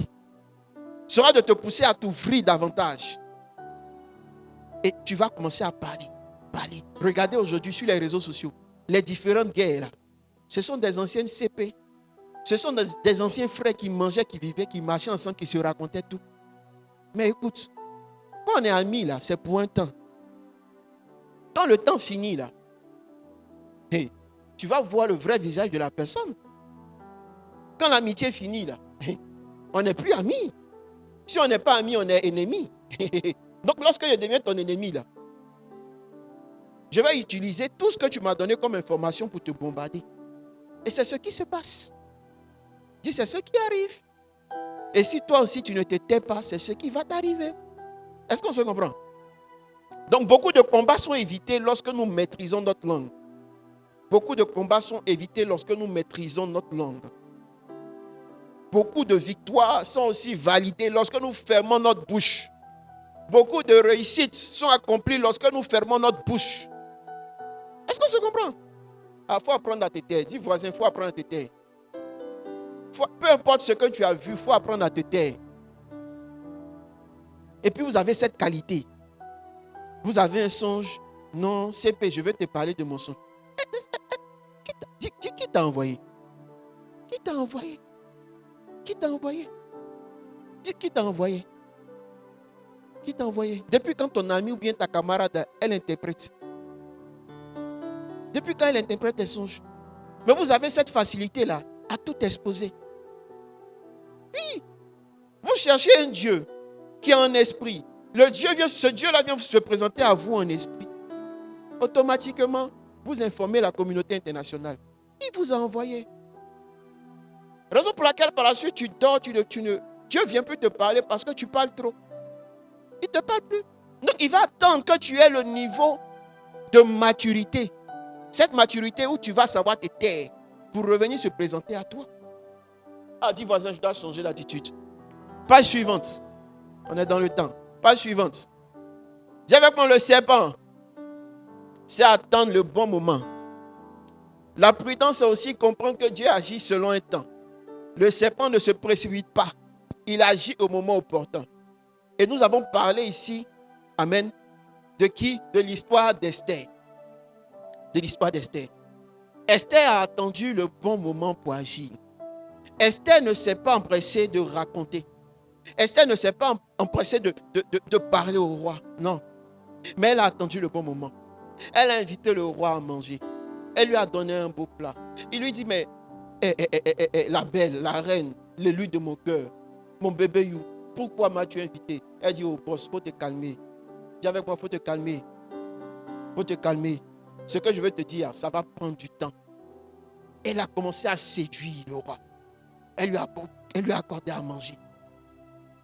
Sera de te pousser à t'ouvrir davantage. Et tu vas commencer à parler. Regardez aujourd'hui sur les réseaux sociaux, les différentes guerres là. Ce sont des anciennes CP. Ce sont des anciens frères qui mangeaient, qui vivaient, qui marchaient ensemble, qui se racontaient tout. Mais écoute, quand on est amis là, c'est pour un temps. Quand le temps finit là, tu vas voir le vrai visage de la personne. Quand l'amitié finit là, on n'est plus amis. Si on n'est pas amis, on est ennemis. Donc lorsque je deviens ton ennemi là, je vais utiliser tout ce que tu m'as donné comme information pour te bombarder. Et c'est ce qui se passe. Dis, c'est ce qui arrive. Et si toi aussi tu ne te tais pas, c'est ce qui va t'arriver. Est-ce qu'on se comprend? Donc beaucoup de combats sont évités lorsque nous maîtrisons notre langue. Beaucoup de combats sont évités lorsque nous maîtrisons notre langue. Beaucoup de victoires sont aussi validées lorsque nous fermons notre bouche. Beaucoup de réussites sont accomplies lorsque nous fermons notre bouche. Est-ce qu'on se comprend? Il faut apprendre à te taire. Dis voisin, il faut apprendre à te taire. Peu importe ce que tu as vu, il faut apprendre à te taire. Et puis vous avez cette qualité. Vous avez un songe. Non, CP, je vais te parler de mon songe. Qui t'a envoyé? t'a envoyé? Qui t'a envoyé? Dis qui t'a envoyé? Qui t'a envoyé? Depuis quand ton ami ou bien ta camarade, elle interprète? Depuis quand elle interprète tes songes? Mais vous avez cette facilité-là à tout exposer. Oui. Vous cherchez un Dieu qui est en esprit. Ce Dieu-là vient se présenter à vous en esprit. Automatiquement, vous informez la communauté internationale. Il vous a envoyé. Raison pour laquelle par la suite tu dors, Dieu vient plus te parler parce que tu parles trop. Il ne te parle plus. Donc il va attendre que tu aies le niveau de maturité. Cette maturité où tu vas savoir te taire pour revenir se présenter à toi. Ah, dis voisin, je dois changer d'attitude. Page suivante. On est dans le temps. Page suivante. Dis avec moi, le serpent, c'est attendre le bon moment. La prudence, c'est aussi comprendre que Dieu agit selon un temps. Le serpent ne se précipite pas. Il agit au moment opportun. Et nous avons parlé ici, amen, de qui? De l'histoire d'Esther. De l'histoire d'Esther. Esther a attendu le bon moment pour agir. Esther ne s'est pas empressée de raconter. Esther ne s'est pas empressée de parler au roi. Non. Mais elle a attendu le bon moment. Elle a invité le roi à manger. Elle lui a donné un beau plat. Il lui dit, mais la belle, la reine, l'élu de mon cœur, mon bébé You, pourquoi m'as-tu invité? Elle dit, oh boss, il faut te calmer. Dis avec moi, il faut te calmer. Il faut te calmer. Ce que je veux te dire, ça va prendre du temps. Elle a commencé à séduire le roi. Elle lui a accordé à manger.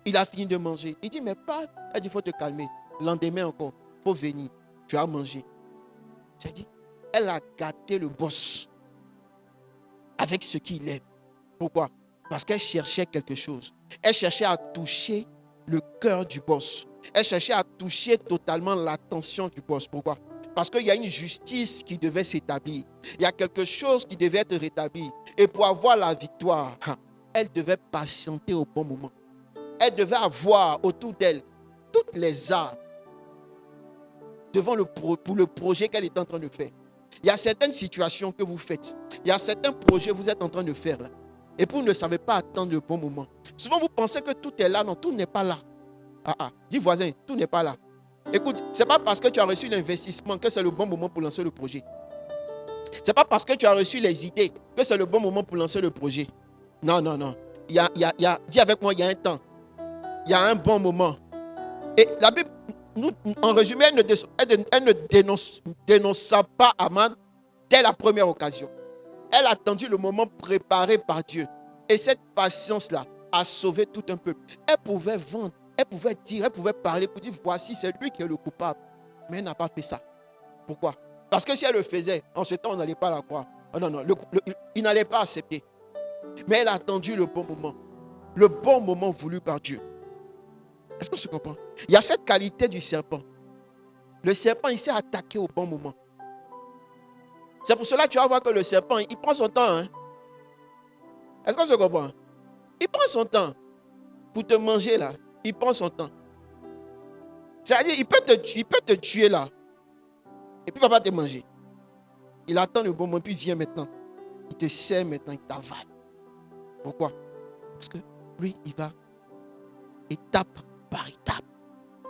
Il a fini de manger. Il dit, mais parle. Elle dit, il faut te calmer. Le lendemain encore, il faut venir. Tu as mangé. C'est-à-dire, elle a gâté le boss avec ce qu'il aime. Pourquoi? Parce qu'elle cherchait quelque chose. Elle cherchait à toucher le cœur du boss. Elle cherchait à toucher totalement l'attention du boss. Pourquoi? Parce qu'il y a une justice qui devait s'établir. Il y a quelque chose qui devait être rétabli. Et pour avoir la victoire, elle devait patienter au bon moment. Elle devait avoir autour d'elle toutes les armes pour le projet qu'elle est en train de faire. Il y a certaines situations que vous faites. Il y a certains projets que vous êtes en train de faire là. Et vous ne savez pas attendre le bon moment. Souvent, vous pensez que tout est là. Non, tout n'est pas là. Dis voisin, tout n'est pas là. Écoute, ce n'est pas parce que tu as reçu l'investissement que c'est le bon moment pour lancer le projet. Ce n'est pas parce que tu as reçu les idées que c'est le bon moment pour lancer le projet. Non. Dis avec moi, il y a un temps. Il y a un bon moment. Et la Bible, en résumé, elle ne dénonça pas Aman dès la première occasion. Elle a attendu le moment préparé par Dieu. Et cette patience-là a sauvé tout un peuple. Elle pouvait vendre, elle pouvait dire, elle pouvait parler pour dire, voici, c'est lui qui est le coupable. Mais elle n'a pas fait ça. Pourquoi? Parce que si elle le faisait, en ce temps, on n'allait pas la croire. Non, il n'allait pas accepter. Mais elle a attendu le bon moment. Le bon moment voulu par Dieu. Est-ce qu'on se comprend? Il y a cette qualité du serpent. Le serpent, il s'est attaqué au bon moment. C'est pour cela que tu vas voir que le serpent, il prend son temps. Hein? Est-ce qu'on se comprend? Il prend son temps pour te manger là. Il prend son temps. C'est-à-dire, il peut te tuer là. Et puis il ne va pas te manger. Il attend le bon moment, puis il vient maintenant. Il te sert maintenant, il t'avale. Pourquoi? Parce que lui, il va étape par étape.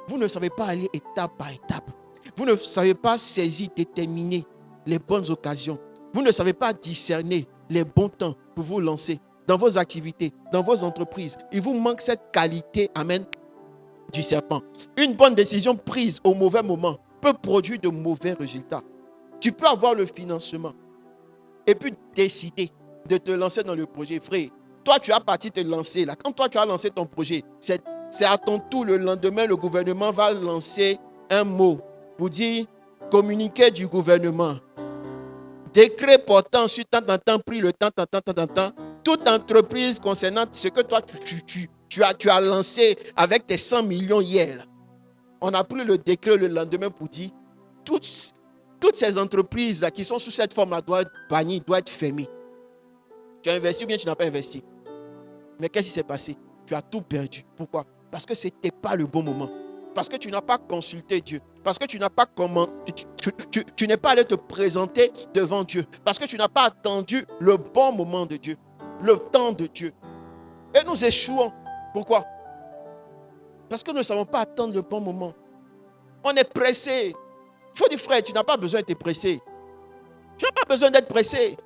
Vous ne savez pas aller étape par étape. Vous ne savez pas saisir, déterminer les bonnes occasions. Vous ne savez pas discerner les bons temps pour vous lancer dans vos activités, dans vos entreprises. Il vous manque cette qualité, amen, du serpent. Une bonne décision prise au mauvais moment peut produire de mauvais résultats. Tu peux avoir le financement et puis décider de te lancer dans le projet. Frère, toi, tu as parti te lancer là. Quand toi, tu as lancé ton projet, c'est à ton tour, le lendemain, le gouvernement va lancer un mot pour dire communiqué du gouvernement. Décret portant sur tant, pris le temps. Toute entreprise concernant ce que toi, tu as lancé avec tes 100 millions hier. Là. On a pris le décret le lendemain pour dire toutes ces entreprises là, qui sont sous cette forme-là doivent être bannies, doivent être fermées. Tu as investi ou bien tu n'as pas investi. Mais qu'est-ce qui s'est passé? Tu as tout perdu. Pourquoi? Parce que ce n'était pas le bon moment. Parce que tu n'as pas consulté Dieu. Parce que tu n'as pas tu n'es pas allé te présenter devant Dieu. Parce que tu n'as pas attendu le bon moment de Dieu. le temps de Dieu. Et nous échouons. Pourquoi? Parce que nous ne savons pas attendre le bon moment. On est pressé. Il faut dire, frère, tu n'as pas besoin d'être pressé. Tu n'as pas besoin d'être pressé.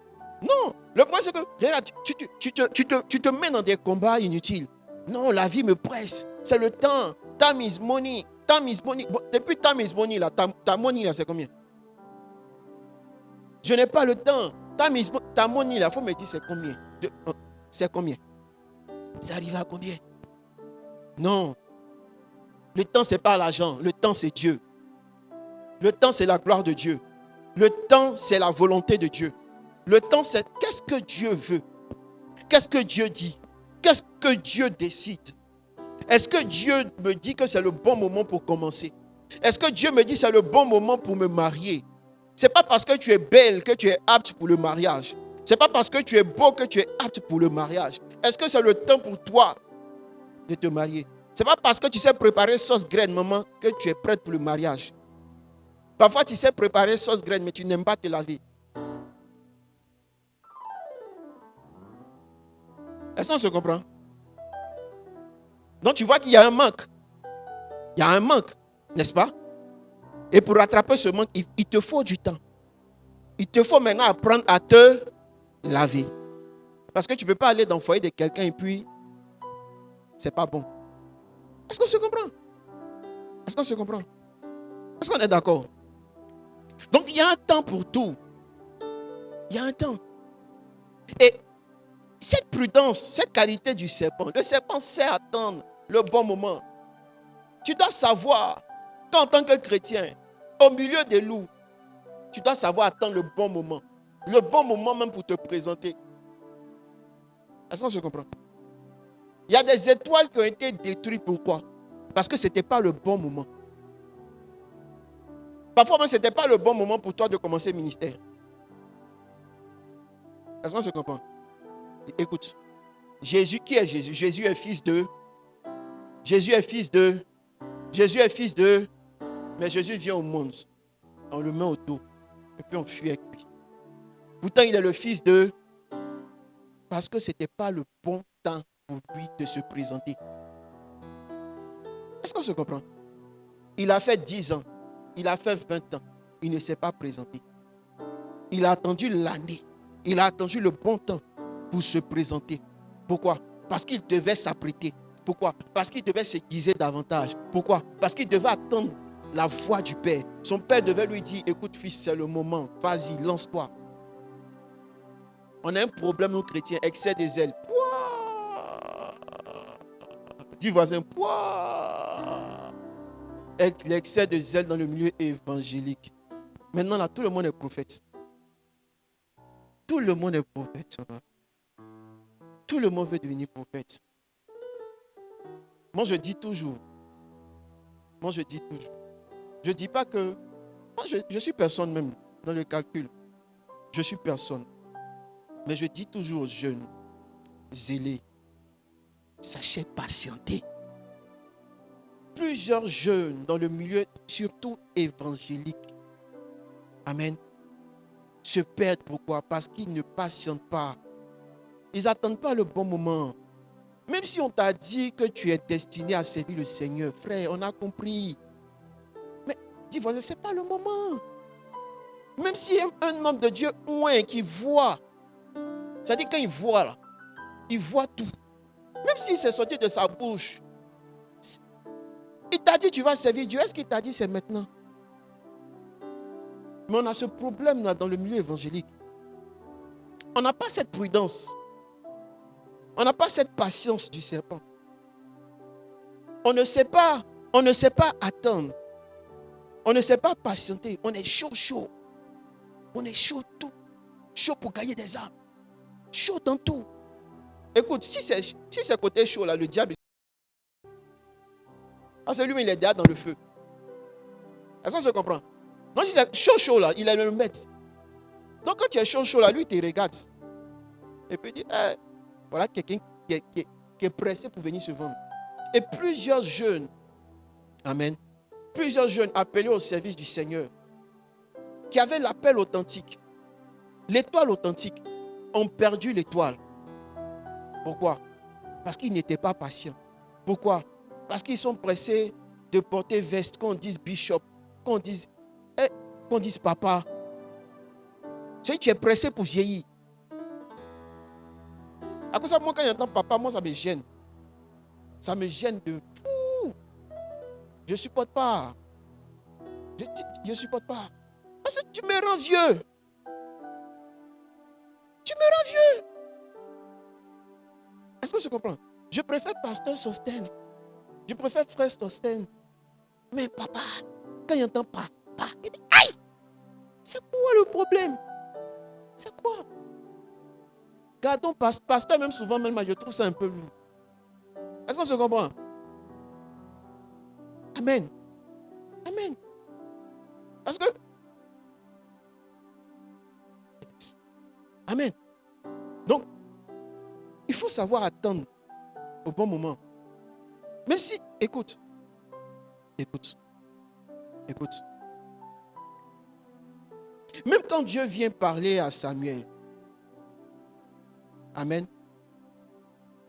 Non. Le problème, c'est que, regarde, tu te mets dans des combats inutiles. Non, la vie me presse. C'est le temps. Time is money. Time is money. Bon, depuis time is money, là, ta money, là, c'est combien? Je n'ai pas le temps. Ta money, là, il faut me dire c'est combien? C'est combien? Ça arrive à combien? Non. Le temps, ce n'est pas l'argent. Le temps, c'est Dieu. Le temps, c'est la gloire de Dieu. Le temps, c'est la volonté de Dieu. Le temps, c'est qu'est-ce que Dieu veut? Qu'est-ce que Dieu dit? Qu'est-ce que Dieu décide? Est-ce que Dieu me dit que c'est le bon moment pour commencer? Est-ce que Dieu me dit que c'est le bon moment pour me marier? Ce n'est pas parce que tu es belle que tu es apte pour le mariage. Ce n'est pas parce que tu es beau que tu es apte pour le mariage. Est-ce que c'est le temps pour toi de te marier? Ce n'est pas parce que tu sais préparer sauce graine, maman, que tu es prête pour le mariage. Parfois, tu sais préparer sauce graine, mais tu n'aimes pas te laver. Est-ce qu'on se comprend? Donc, tu vois qu'il y a un manque. Il y a un manque, n'est-ce pas? Et pour rattraper ce manque, il te faut du temps. Il te faut maintenant apprendre à te laver. Parce que tu ne peux pas aller dans le foyer de quelqu'un et puis, c'est pas bon. Est-ce qu'on se comprend? Est-ce qu'on se comprend? Est-ce qu'on est d'accord? Donc, il y a un temps pour tout. Il y a un temps. Et cette prudence, cette qualité du serpent, le serpent sait attendre le bon moment. Tu dois savoir qu'en tant que chrétien, au milieu des loups, tu dois savoir attendre le bon moment. Le bon moment même pour te présenter. Est-ce qu'on se comprend? Il y a des étoiles qui ont été détruites. Pourquoi? Parce que ce n'était pas le bon moment. Parfois même, ce n'était pas le bon moment pour toi de commencer le ministère. Est-ce qu'on se comprend? Écoute, Jésus, qui est Jésus? Jésus est fils de... Jésus est fils de... Jésus est fils de... Mais Jésus vient au monde. On le met au dos. Et puis on fuit avec lui. Pourtant, il est le fils de... Parce que ce n'était pas le bon temps pour lui de se présenter. Est-ce qu'on se comprend? Il a fait 10 ans. Il a fait 20 ans. Il ne s'est pas présenté. Il a attendu l'année. Il a attendu le bon temps pour se présenter. Pourquoi? Parce qu'il devait s'apprêter. Pourquoi? Parce qu'il devait se guiser davantage. Pourquoi? Parce qu'il devait attendre la voix du Père. Son Père devait lui dire, écoute fils, c'est le moment. Vas-y, lance-toi. On a un problème, nous chrétiens, excès des zèle. Dis voisin, l'excès de zèle dans le milieu évangélique. Maintenant, là, tout le monde est prophète. Tout le monde est prophète. Tout le monde veut devenir prophète. Moi, je dis toujours. Je ne dis pas que... Moi, je suis personne même dans le calcul. Je suis personne. Mais je dis toujours aux jeunes, zélés, sachez patienter. Plusieurs jeunes dans le milieu, surtout évangélique, amen, se perdent. Pourquoi? Parce qu'ils ne patientent pas. Ils n'attendent pas le bon moment. Même si on t'a dit que tu es destiné à servir le Seigneur, frère, on a compris. Mais dis voisin, ce n'est pas le moment. Même si un homme de Dieu ouin qui voit, c'est-à-dire quand il voit là, il voit tout. Même si c'est sorti de sa bouche, il t'a dit tu vas servir Dieu. Est-ce qu'il t'a dit c'est maintenant? Mais on a ce problème là dans le milieu évangélique. On n'a pas cette prudence. On n'a pas cette patience du serpent. On ne sait pas attendre. On ne sait pas patienter. On est chaud. On est chaud tout. Chaud pour gagner des âmes. Chaud dans tout. Écoute, si c'est côté chaud là, le diable, c'est lui, il est déjà dans le feu. Est-ce qu'on se comprend? Non, si c'est chaud là, il est le maître. Donc quand tu es chaud là, lui, il te regarde. Et puis il dit, voilà quelqu'un qui est pressé pour venir se vendre. Et plusieurs jeunes, amen, plusieurs jeunes appelés au service du Seigneur, qui avaient l'appel authentique, l'étoile authentique, ont perdu l'étoile. Pourquoi? Parce qu'ils n'étaient pas patients. Pourquoi? Parce qu'ils sont pressés de porter veste, qu'on dise bishop, qu'on dise papa. Tu es pressé pour vieillir. À cause de ça, moi, quand j'entends papa, moi, ça me gêne. Ça me gêne de fou. Je ne supporte pas. Je ne supporte pas. Parce que tu me rends vieux. Tu me rends vieux. Est-ce que tu comprends? Je préfère pasteur Sosten. Je préfère frère Sosten. Mais papa, quand il entend papa, il dit aïe! C'est quoi le problème? C'est quoi? Gardons pasteur, même souvent, même je trouve ça un peu lourd. Est-ce qu'on se comprend? Amen. Amen. Parce que. Amen. Donc, il faut savoir attendre au bon moment. Même si, écoute. Même quand Dieu vient parler à Samuel. Amen.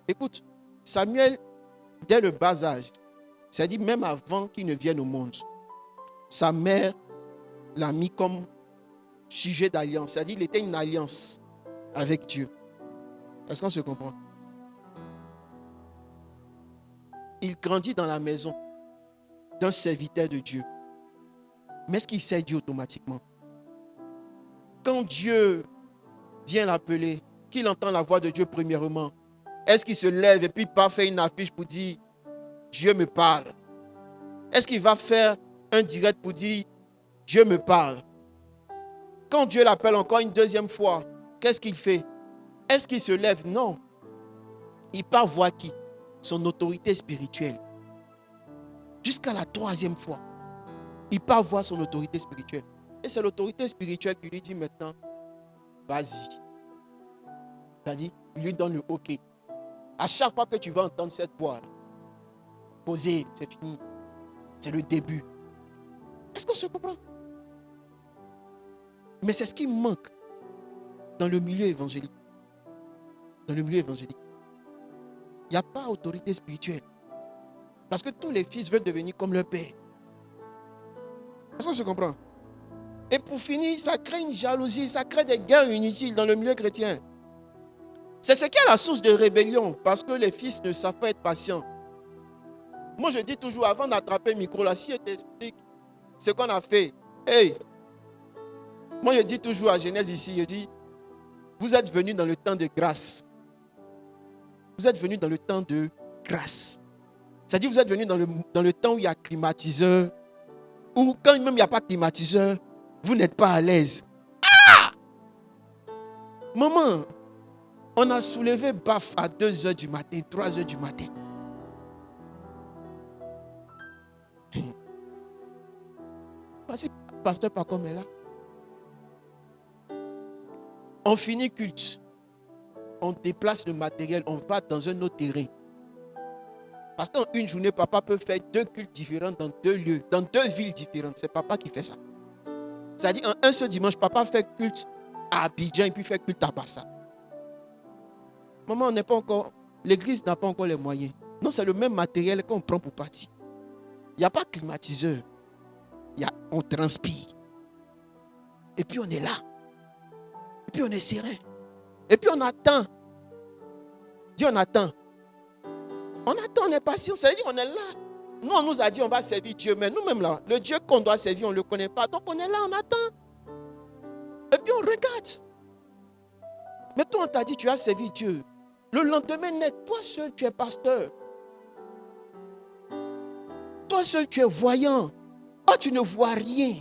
Écoute, Samuel, dès le bas âge, c'est-à-dire même avant qu'il ne vienne au monde, sa mère l'a mis comme sujet d'alliance. C'est-à-dire qu'il était une alliance avec Dieu. Est-ce qu'on se comprend? Il grandit dans la maison d'un serviteur de Dieu. Mais est-ce qu'il sait Dieu automatiquement? Quand Dieu vient l'appeler, qu'il entend la voix de Dieu premièrement, est-ce qu'il se lève et puis part faire une affiche pour dire Dieu me parle? Est-ce qu'il va faire un direct pour dire Dieu me parle? Quand Dieu l'appelle encore une deuxième fois, qu'est-ce qu'il fait? Est-ce qu'il se lève? Non. Il part voir qui? Son autorité spirituelle. Jusqu'à la troisième fois, il part voir son autorité spirituelle. Et c'est l'autorité spirituelle qui lui dit maintenant, vas-y. C'est-à-dire, il lui donne le OK. À chaque fois que tu vas entendre cette voix, poser, c'est fini. C'est le début. Est-ce qu'on se comprend? Mais c'est ce qui manque dans le milieu évangélique. Dans le milieu évangélique. Il n'y a pas d'autorité spirituelle. Parce que tous les fils veulent devenir comme leur père. Est-ce qu'on se comprend? Et pour finir, ça crée une jalousie, ça crée des guerres inutiles dans le milieu chrétien. C'est ce qui est la source de rébellion, parce que les fils ne savent pas être patients. Moi, je dis toujours, avant d'attraper le micro, là, si je t'explique ce qu'on a fait, hey, moi, je dis toujours à Genèse ici, je dis, vous êtes venus dans le temps de grâce. Vous êtes venus dans le temps de grâce. C'est-à-dire, vous êtes venus dans le temps où il y a climatiseur, ou quand même il n'y a pas climatiseur, vous n'êtes pas à l'aise. Ah! Maman, on a soulevé baf à 2h du matin, 3h du matin. Voici, pasteur Pacom est là. On finit culte. On déplace le matériel, on va dans un autre terrain. Parce qu'en une journée, papa peut faire 2 cultes différents dans 2 lieux, dans 2 villes différentes. C'est papa qui fait ça. C'est-à-dire, un seul dimanche, papa fait culte à Abidjan et puis fait culte à Bassa. Maman, on n'est pas encore, l'église n'a pas encore les moyens. Non, c'est le même matériel qu'on prend pour partir. Il n'y a pas de climatiseur. On transpire. Et puis on est là. Et puis on est serein. Et puis on attend. Dis on attend. On attend, on est patient. C'est-à-dire on est là. Nous, on nous a dit on va servir Dieu. Mais nous-mêmes là, le Dieu qu'on doit servir, on ne le connaît pas. Donc on est là, on attend. Et puis on regarde. Mais toi, on t'a dit tu as servi Dieu. Le lendemain net, toi seul, tu es pasteur. Toi seul, tu es voyant. Toi, tu ne vois rien.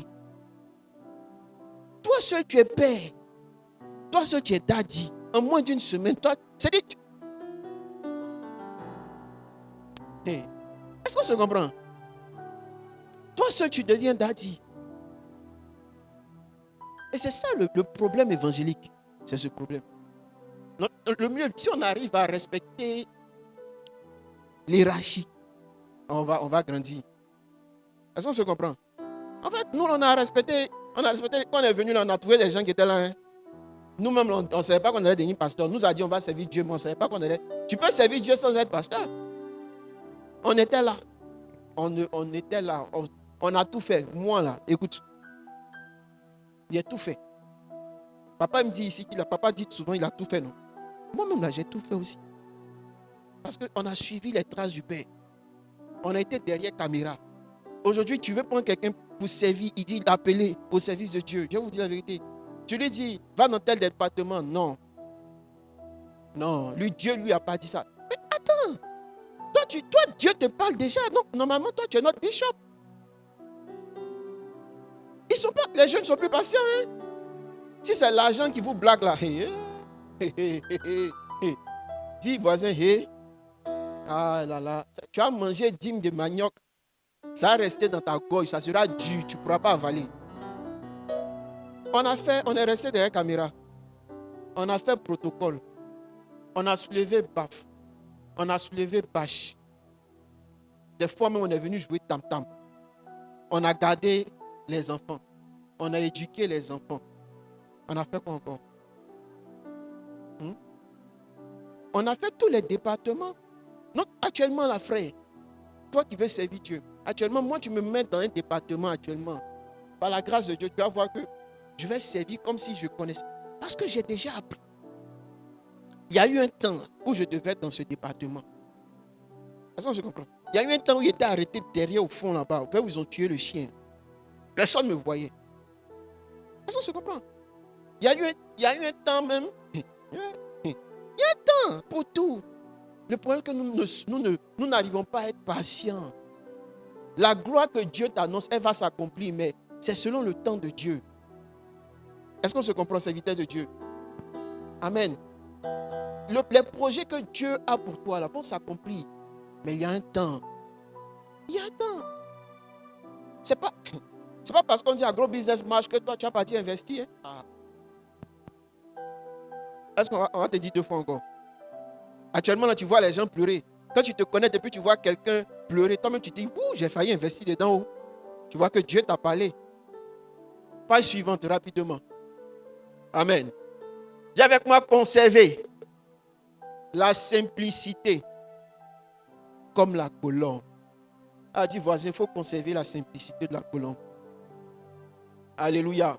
Toi seul, tu es père. Toi seul, tu es daddy. En moins d'une semaine, toi, c'est-à-dire... Est-ce qu'on se comprend? Toi seul, tu deviens daddy. Et c'est ça le problème évangélique. C'est ce problème. Le mieux, si on arrive à respecter l'hierarchie, on va grandir. Est-ce qu'on se comprend? En fait, nous, on a respecté, quand on est venu là, on a trouvé des gens qui étaient là. Hein. Nous-mêmes, on ne savait pas qu'on allait devenir pasteur. On nous a dit on va servir Dieu, mais on ne savait pas qu'on allait. Tu peux servir Dieu sans être pasteur. On était là. On était là. On a tout fait. Moi, là, écoute. Il a tout fait. Papa me dit ici papa dit souvent il a tout fait, non? Moi-même, là, j'ai tout fait aussi. Parce qu'on a suivi les traces du Père. On a été derrière caméra. Aujourd'hui, tu veux prendre quelqu'un pour servir, il dit d'appeler au service de Dieu. Je vous dis la vérité. Tu lui dis, va dans tel département. Non. Non, Dieu lui a pas dit ça. Mais attends. Toi, Dieu te parle déjà. Non, normalement, toi, tu es notre bishop. Les jeunes ne sont plus patients. Hein? Si c'est l'argent qui vous blague là, dis voisin, ah là là, tu as mangé 10 de manioc, ça va rester dans ta gorge, ça sera dur, tu ne pourras pas avaler. On est resté derrière la caméra, on a fait protocole, on a soulevé baf, on a soulevé bâche. Des fois même on est venu jouer tam-tam. On a gardé les enfants, on a éduqué les enfants. On a fait quoi encore? On a fait tous les départements. Donc actuellement, là, frère, toi qui veux servir Dieu, actuellement, moi, tu me mets dans un département actuellement. Par la grâce de Dieu, tu vas voir que je vais servir comme si je connaissais. Parce que j'ai déjà appris. Il y a eu un temps où je devais être dans ce département. Est-ce que je comprends? Il y a eu un temps où il était arrêté derrière au fond là-bas, où ils ont tué le chien. Personne ne me voyait. Est-ce que je comprends? Il y a eu un temps même. Il y a un temps pour tout. Le problème est que nous n'arrivons pas à être patients. La gloire que Dieu t'annonce, elle va s'accomplir, mais c'est selon le temps de Dieu. Est-ce qu'on se comprend, serviteur de Dieu? Amen. Les projets que Dieu a pour toi, là, vont s'accomplir. Mais il y a un temps. Il y a un temps. C'est pas parce qu'on dit à Gros Business Match que toi, tu as parti investir. Hein? Est-ce qu'on va te dire 2 fois encore? Actuellement, là, tu vois les gens pleurer. Quand tu te connais, depuis tu vois quelqu'un pleurer, toi-même, tu te dis, ouh, j'ai failli investir dedans. Oh. Tu vois que Dieu t'a parlé. Page suivante, rapidement. Amen. Dis avec moi, conserver la simplicité comme la colombe. Ah, dis voisin, il faut conserver la simplicité de la colombe. Alléluia.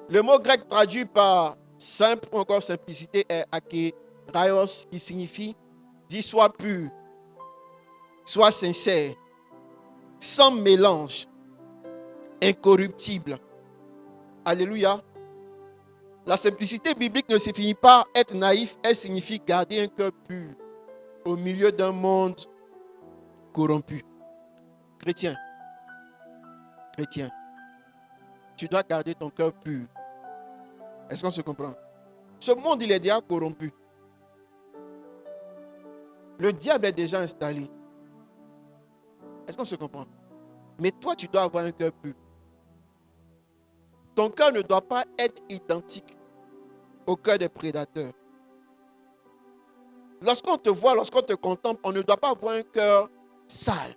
Le mot grec traduit par simple ou encore simplicité est akeraios, qui signifie dis sois pur, sois sincère, sans mélange, incorruptible. Alléluia. La simplicité biblique ne signifie pas être naïf, elle signifie garder un cœur pur au milieu d'un monde corrompu. Chrétien, tu dois garder ton cœur pur. Est-ce qu'on se comprend? Ce monde, il est déjà corrompu. Le diable est déjà installé. Est-ce qu'on se comprend? Mais toi, tu dois avoir un cœur pur. Ton cœur ne doit pas être identique au cœur des prédateurs. Lorsqu'on te voit, lorsqu'on te contemple, on ne doit pas avoir un cœur sale.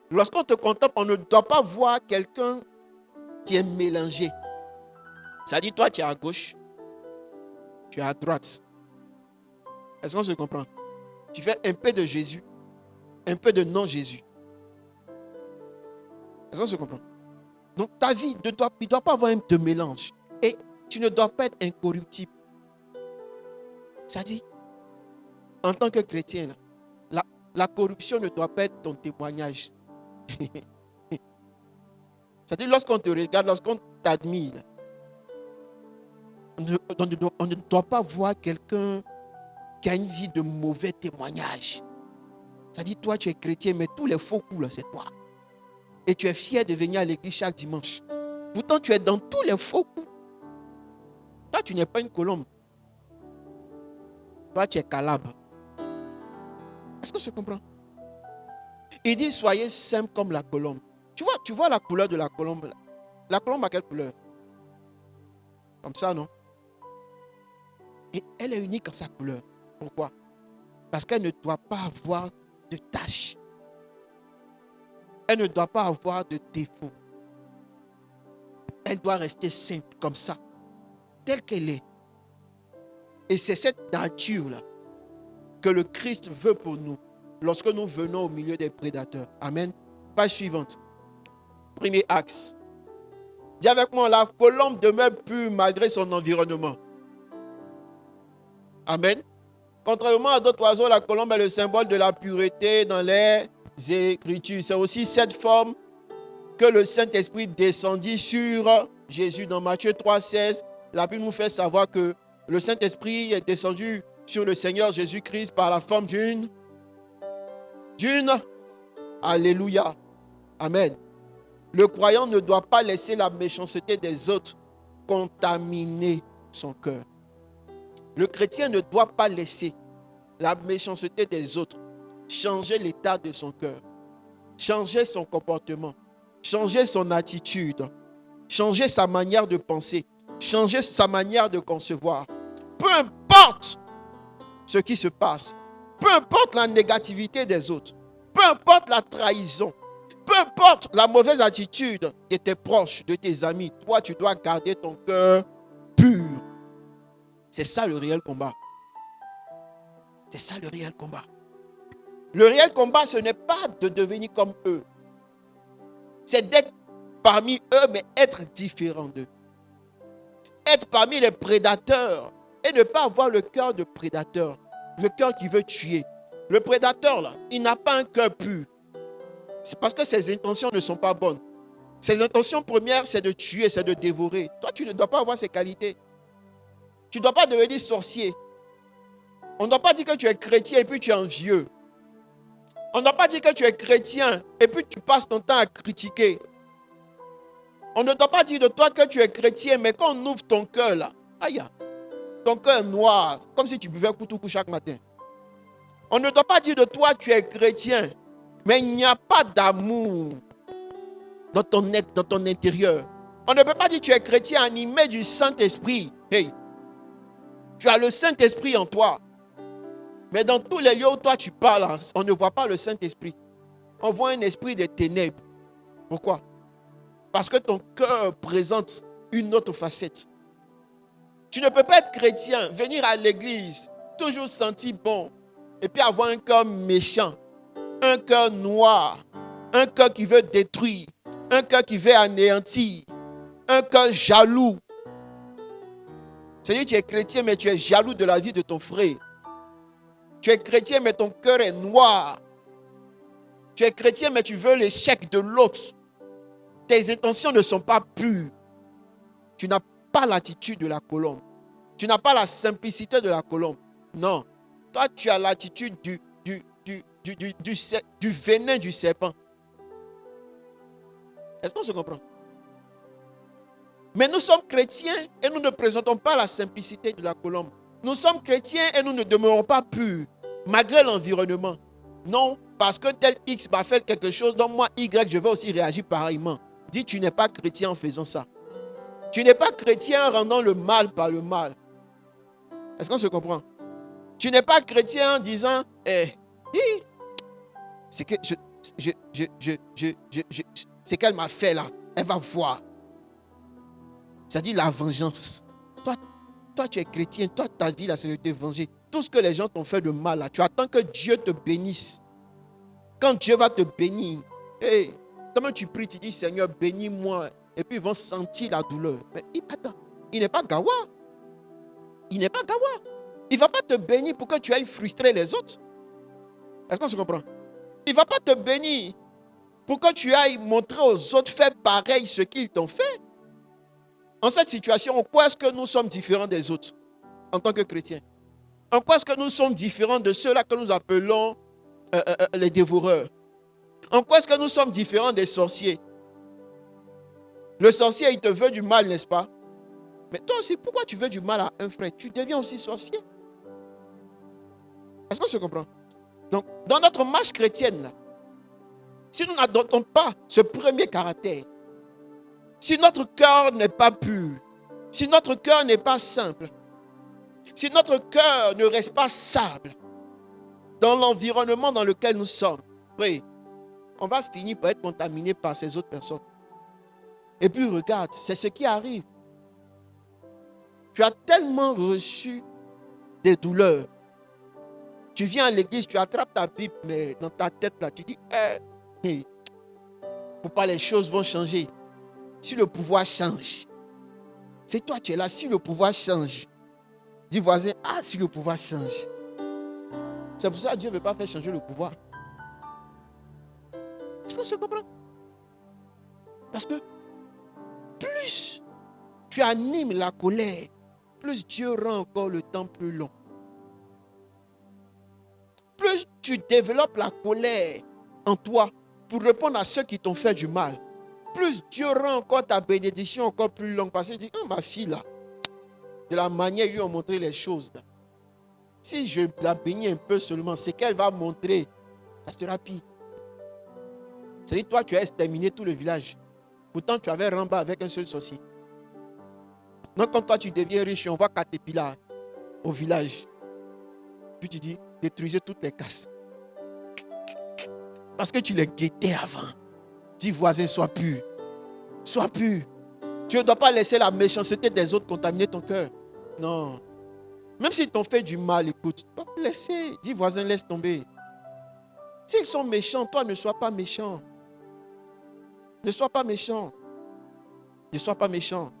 Lorsqu'on te contemple, on ne doit pas voir quelqu'un qui est mélangé. Ça dit, toi, tu es à gauche, tu es à droite. Est-ce qu'on se comprend? Tu fais un peu de Jésus, un peu de non-Jésus. Est-ce qu'on se comprend? Donc, ta vie, il ne doit pas avoir un de mélange. Et tu ne dois pas être incorruptible. Ça dit, en tant que chrétien, la corruption ne doit pas être ton témoignage. C'est-à-dire, lorsqu'on te regarde, lorsqu'on t'admire, on ne doit pas voir quelqu'un qui a une vie de mauvais témoignage. C'est-à-dire, toi, tu es chrétien, mais tous les faux coups, là, c'est toi. Et tu es fier de venir à l'église chaque dimanche. Pourtant, tu es dans tous les faux coups. Toi, tu n'es pas une colombe. Toi, tu es calabre. Est-ce que je comprends? Il dit, soyez simple comme la colombe. Tu vois la couleur de la colombe. La colombe a quelle couleur? Comme ça, non? Et elle est unique en sa couleur. Pourquoi? Parce qu'elle ne doit pas avoir de taches. Elle ne doit pas avoir de défauts. Elle doit rester simple comme ça. telle qu'elle est. Et c'est cette nature-là que le Christ veut pour nous lorsque nous venons au milieu des prédateurs. Amen. Page suivante. Premier axe. Dis avec moi, la colombe demeure pure malgré son environnement. Amen. Contrairement à d'autres oiseaux, la colombe est le symbole de la pureté dans les Écritures. C'est aussi cette forme que le Saint-Esprit descendit sur Jésus. Dans Matthieu 3,16, la Bible nous fait savoir que le Saint-Esprit est descendu sur le Seigneur Jésus-Christ par la forme d'une. Alléluia. Amen. Le croyant ne doit pas laisser la méchanceté des autres contaminer son cœur. Le chrétien ne doit pas laisser la méchanceté des autres changer l'état de son cœur, changer son comportement, changer son attitude, changer sa manière de penser, changer sa manière de concevoir. Peu importe ce qui se passe, peu importe la négativité des autres, peu importe la trahison, peu importe la mauvaise attitude de tes proches, de tes amis, toi, tu dois garder ton cœur pur. C'est ça le réel combat. C'est ça le réel combat. Le réel combat, ce n'est pas de devenir comme eux. C'est d'être parmi eux, mais être différent d'eux. Être parmi les prédateurs et ne pas avoir le cœur de prédateur. Le cœur qui veut tuer. Le prédateur, là, il n'a pas un cœur pur. C'est parce que ses intentions ne sont pas bonnes. Ses intentions premières, c'est de tuer, c'est de dévorer. Toi, tu ne dois pas avoir ces qualités. Tu ne dois pas devenir sorcier. On ne doit pas dire que tu es chrétien et puis tu es envieux. On ne doit pas dire que tu es chrétien et puis tu passes ton temps à critiquer. On ne doit pas dire de toi que tu es chrétien, mais quand on ouvre ton cœur là, aïe, ton cœur noir, comme si tu buvais Koutoukou chaque matin. On ne doit pas dire de toi que tu es chrétien, mais il n'y a pas d'amour dans ton intérieur. On ne peut pas dire que tu es chrétien animé du Saint-Esprit. Hey, tu as le Saint-Esprit en toi. Mais dans tous les lieux où toi tu parles, on ne voit pas le Saint-Esprit. On voit un esprit des ténèbres. Pourquoi? Parce que ton cœur présente une autre facette. Tu ne peux pas être chrétien, venir à l'église, toujours sentir bon, et puis avoir un cœur méchant, un cœur noir, un cœur qui veut détruire, un cœur qui veut anéantir, un cœur jaloux. C'est-à-dire que tu es chrétien, mais tu es jaloux de la vie de ton frère. Tu es chrétien, mais ton cœur est noir. Tu es chrétien, mais tu veux l'échec de l'autre. Tes intentions ne sont pas pures. Tu n'as pas l'attitude de la colombe. Tu n'as pas la simplicité de la colombe. Non. Toi, tu as l'attitude du venin du serpent. Est-ce qu'on se comprend? Mais nous sommes chrétiens et nous ne présentons pas la simplicité de la colombe. Nous sommes chrétiens et nous ne demeurons pas purs, malgré l'environnement. Non, parce que tel X m'a fait quelque chose, donc moi, Y, je vais aussi réagir pareillement. Dis, tu n'es pas chrétien en faisant ça. Tu n'es pas chrétien en rendant le mal par le mal. Est-ce qu'on se comprend? Tu n'es pas chrétien en disant, c'est que c'est qu'elle m'a fait là, elle va voir. C'est-à-dire la vengeance. Toi, tu es chrétien, toi, ta vie là, c'est de te venger. Tout ce que les gens t'ont fait de mal là, tu attends que Dieu te bénisse. Quand Dieu va te bénir, comment tu pries, tu dis, Seigneur, bénis-moi. Et puis ils vont sentir la douleur. Mais attends, il n'est pas gawa. Il n'est pas gawa. Il ne va pas te bénir pour que tu ailles frustrer les autres. Est-ce qu'on se comprend? Il ne va pas te bénir pour que tu ailles montrer aux autres, faire pareil ce qu'ils t'ont fait. En cette situation, en quoi est-ce que nous sommes différents des autres en tant que chrétiens? En quoi est-ce que nous sommes différents de ceux-là que nous appelons les dévoreurs? En quoi est-ce que nous sommes différents des sorciers? Le sorcier, il te veut du mal, n'est-ce pas? Mais toi aussi, pourquoi tu veux du mal à un frère? Tu deviens aussi sorcier. Est-ce qu'on se comprend? Donc, dans notre marche chrétienne, là, si nous n'adoptons pas ce premier caractère, si notre cœur n'est pas pur, si notre cœur n'est pas simple, si notre cœur ne reste pas stable dans l'environnement dans lequel nous sommes, oui, on va finir par être contaminé par ces autres personnes. Et puis regarde, c'est ce qui arrive. Tu as tellement reçu des douleurs. Tu viens à l'église, tu attrapes ta Bible, mais dans ta tête, là, tu dis, faut pas, les choses vont changer. Si le pouvoir change, c'est toi, tu es là. Si le pouvoir change, dis voisin, si le pouvoir change. C'est pour ça que Dieu ne veut pas faire changer le pouvoir. Est-ce que tu comprends? Parce que plus tu animes la colère, plus Dieu rend encore le temps plus long. Plus tu développes la colère en toi pour répondre à ceux qui t'ont fait du mal, plus Dieu rend encore ta bénédiction encore plus longue. Parce qu'il dit, ma fille là, de la manière ils lui ont montré les choses là, si je la bénis un peu seulement, c'est qu'elle va montrer, ça sera pire. C'est-à-dire, toi, tu as exterminé tout le village. Pourtant, tu avais Ramba avec un seul sorcier. Donc, quand toi, tu deviens riche, on voit Caterpillar au village. Puis tu dis, détruisez toutes les casses. Parce que tu les guettais avant. Dis, voisin, sois pur. Sois pur. Tu ne dois pas laisser la méchanceté des autres contaminer ton cœur. Non. Même s'ils t'ont fait du mal, écoute, tu dois laisser. Dis, voisin, laisse tomber. S'ils sont méchants, toi, ne sois pas méchant. Ne sois pas méchant. Ne sois pas méchant.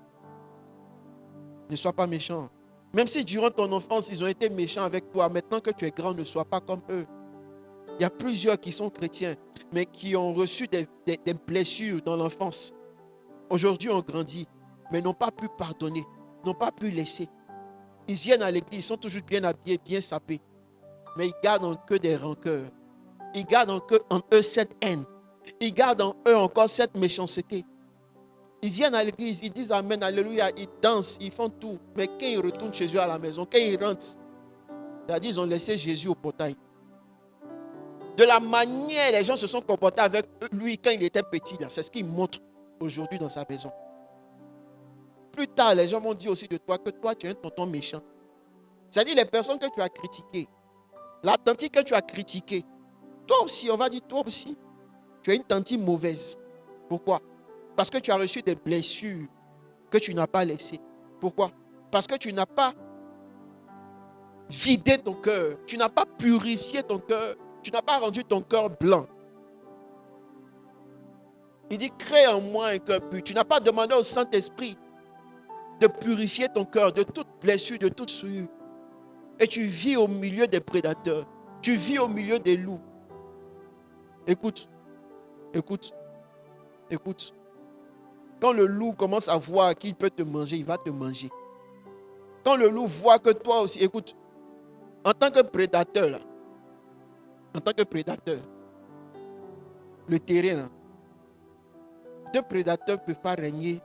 Ne sois pas méchant. Même si durant ton enfance, ils ont été méchants avec toi, maintenant que tu es grand, ne sois pas comme eux. Il y a plusieurs qui sont chrétiens, mais qui ont reçu des blessures dans l'enfance. Aujourd'hui, on grandit, mais n'ont pas pu pardonner, n'ont pas pu laisser. Ils viennent à l'église, ils sont toujours bien habillés, bien sapés, mais ils gardent en eux des rancœurs. Ils gardent en eux cette haine. Ils gardent en eux encore cette méchanceté. Ils viennent à l'église, ils disent Amen, Alléluia, ils dansent, ils font tout. Mais quand ils retournent chez eux à la maison, quand ils rentrent, c'est-à-dire ils ont laissé Jésus au portail. De la manière les gens se sont comportés avec lui quand il était petit, c'est ce qu'il montre aujourd'hui dans sa maison. Plus tard, les gens vont dire aussi de toi que toi, tu es un tonton méchant. C'est-à-dire les personnes que tu as critiquées, la tante que tu as critiquée, toi aussi, on va dire toi aussi, tu es une tante mauvaise. Pourquoi? Parce que tu as reçu des blessures que tu n'as pas laissées. Pourquoi? Parce que tu n'as pas vidé ton cœur. Tu n'as pas purifié ton cœur. Tu n'as pas rendu ton cœur blanc. Il dit, crée en moi un cœur pur. Tu n'as pas demandé au Saint-Esprit de purifier ton cœur de toute blessure, de toute souillure. Et tu vis au milieu des prédateurs. Tu vis au milieu des loups. Écoute, écoute, écoute. Quand le loup commence à voir qu'il peut te manger, il va te manger. Quand le loup voit que toi aussi, écoute, en tant que prédateur, là, en tant que prédateur, le terrain, là, deux prédateurs ne peuvent pas régner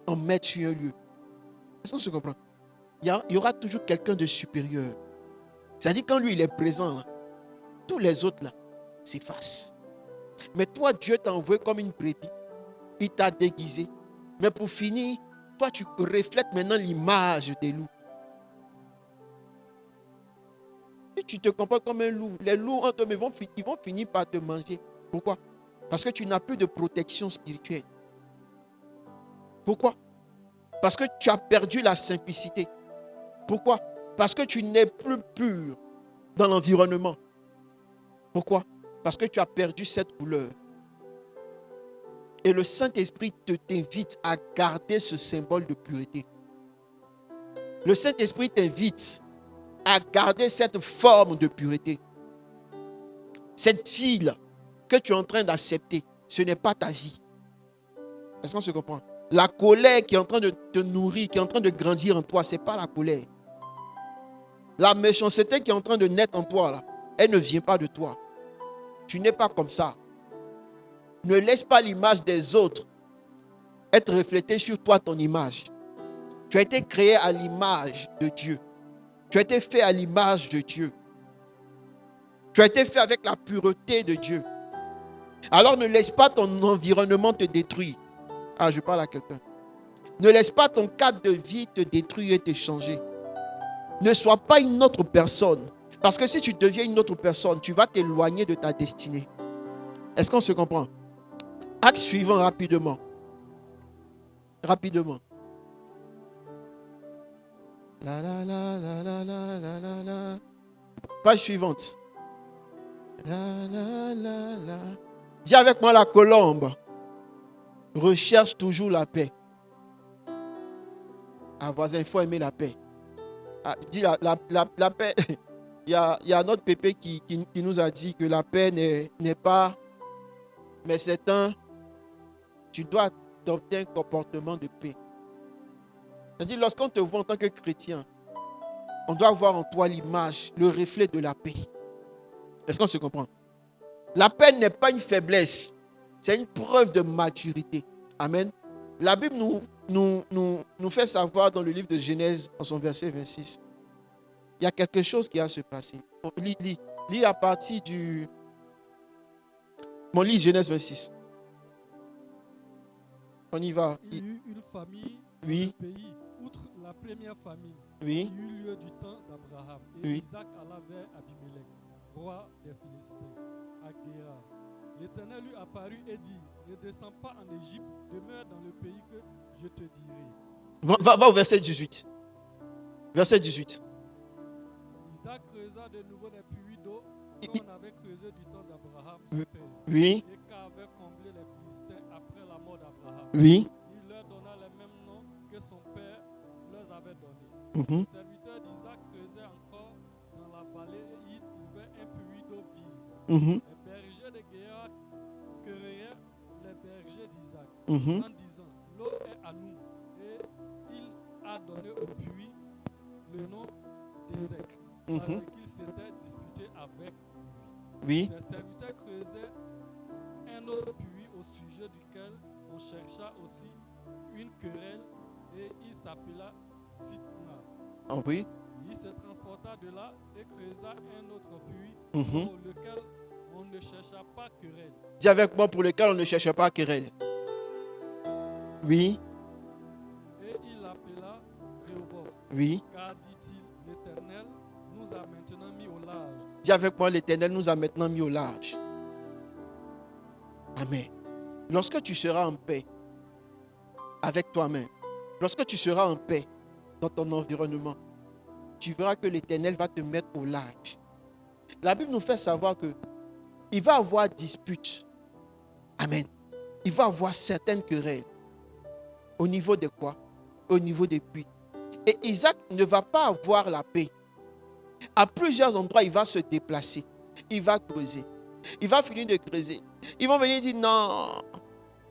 en maître sur un lieu. Est-ce qu'on se comprend? Il y aura toujours quelqu'un de supérieur. C'est-à-dire quand lui il est présent, là, tous les autres là s'effacent. Mais toi, Dieu t'a envoyé comme une brebis. Il t'a déguisé. Mais pour finir, toi, tu reflètes maintenant l'image des loups. Si tu te comportes comme un loup, les loups entre eux, ils vont finir par te manger. Pourquoi? Parce que tu n'as plus de protection spirituelle. Pourquoi? Parce que tu as perdu la simplicité. Pourquoi? Parce que tu n'es plus pur dans l'environnement. Pourquoi? Parce que tu as perdu cette couleur. Et le Saint-Esprit t'invite à garder ce symbole de pureté. Le Saint-Esprit t'invite à garder cette forme de pureté. Cette vie-là que tu es en train d'accepter, ce n'est pas ta vie. Est-ce qu'on se comprend? La colère qui est en train de te nourrir, qui est en train de grandir en toi, ce n'est pas la colère. La méchanceté qui est en train de naître en toi, là, elle ne vient pas de toi. Tu n'es pas comme ça. Ne laisse pas l'image des autres être reflétée sur toi, ton image. Tu as été créé à l'image de Dieu. Tu as été fait à l'image de Dieu. Tu as été fait avec la pureté de Dieu. Alors ne laisse pas ton environnement te détruire. Ah, je parle à quelqu'un. Ne laisse pas ton cadre de vie te détruire et te changer. Ne sois pas une autre personne. Parce que si tu deviens une autre personne, tu vas t'éloigner de ta destinée. Est-ce qu'on se comprend? Acte suivant rapidement. Rapidement. La la la la la la la la la. Page suivante. La la la la. Dis avec moi, la colombe recherche toujours la paix. Ah, voisin, il faut aimer la paix. Ah, dis la paix. Il y a notre pépé qui nous a dit que la paix n'est pas, mais c'est un, tu dois adopter un comportement de paix. C'est-à-dire, lorsqu'on te voit en tant que chrétien, on doit voir en toi l'image, le reflet de la paix. Est-ce qu'on se comprend? La paix n'est pas une faiblesse, c'est une preuve de maturité. Amen. La Bible nous fait savoir dans le livre de Genèse, en son verset 26, il y a quelque chose qui va se passer. Lis à partir du... Bon, lis Genèse 26. On y va. Il y eut une famille Oui. dans le pays, outre la première famine, Oui. qui eut lieu du temps d'Abraham. Et Oui. Isaac alla vers Abimelech, roi des Philistins, à Guérar. L'Éternel lui apparut et dit, ne descends pas en Égypte, demeure dans le pays que je te dirai. Va au verset 18. Verset 18. Isaac creusa de nouveau des puits d'eau Il- qu'on avait creusé du temps d'Abraham, son Oui. père, Oui. et qu'avaient comblé les Philistins après la mort d'Abraham. Oui. Il leur donna les mêmes noms que son père leur avait donnés. Mhm. Les serviteurs d'Isaac creusaient encore dans la vallée et y trouvaient un puits d'eau vive. Mhm. Les bergers de Guéa querellèrent les bergers d'Isaac Mhm. en disant, l'eau est à nous. Et il a donné au puits le nom d'Ézek, parce Mhm. qu'il s'était disputé avec lui. Oui. Ses serviteurs creusaient un autre puits au sujet duquel on chercha aussi une querelle et il s'appela Sitna. Ah oui. Il se transporta de là et creusa un autre puits Mhm. pour lequel on ne chercha pas querelle. Dis avec moi, pour lequel on ne cherche pas querelle. Oui. Et il l'appela Rehoboth. Oui. Car dit-il, l'Éternel nous a maintenant mis au large. Dis avec moi, l'Éternel nous a maintenant mis au large. Amen. Lorsque tu seras en paix avec toi-même, lorsque tu seras en paix dans ton environnement, tu verras que l'Éternel va te mettre au large. La Bible nous fait savoir que il va y avoir dispute. Amen. Il va y avoir certaines querelles. Au niveau de quoi? Au niveau des puits. Et Isaac ne va pas avoir la paix. À plusieurs endroits, il va se déplacer. Il va creuser. Il va finir de creuser. Ils vont venir dire non,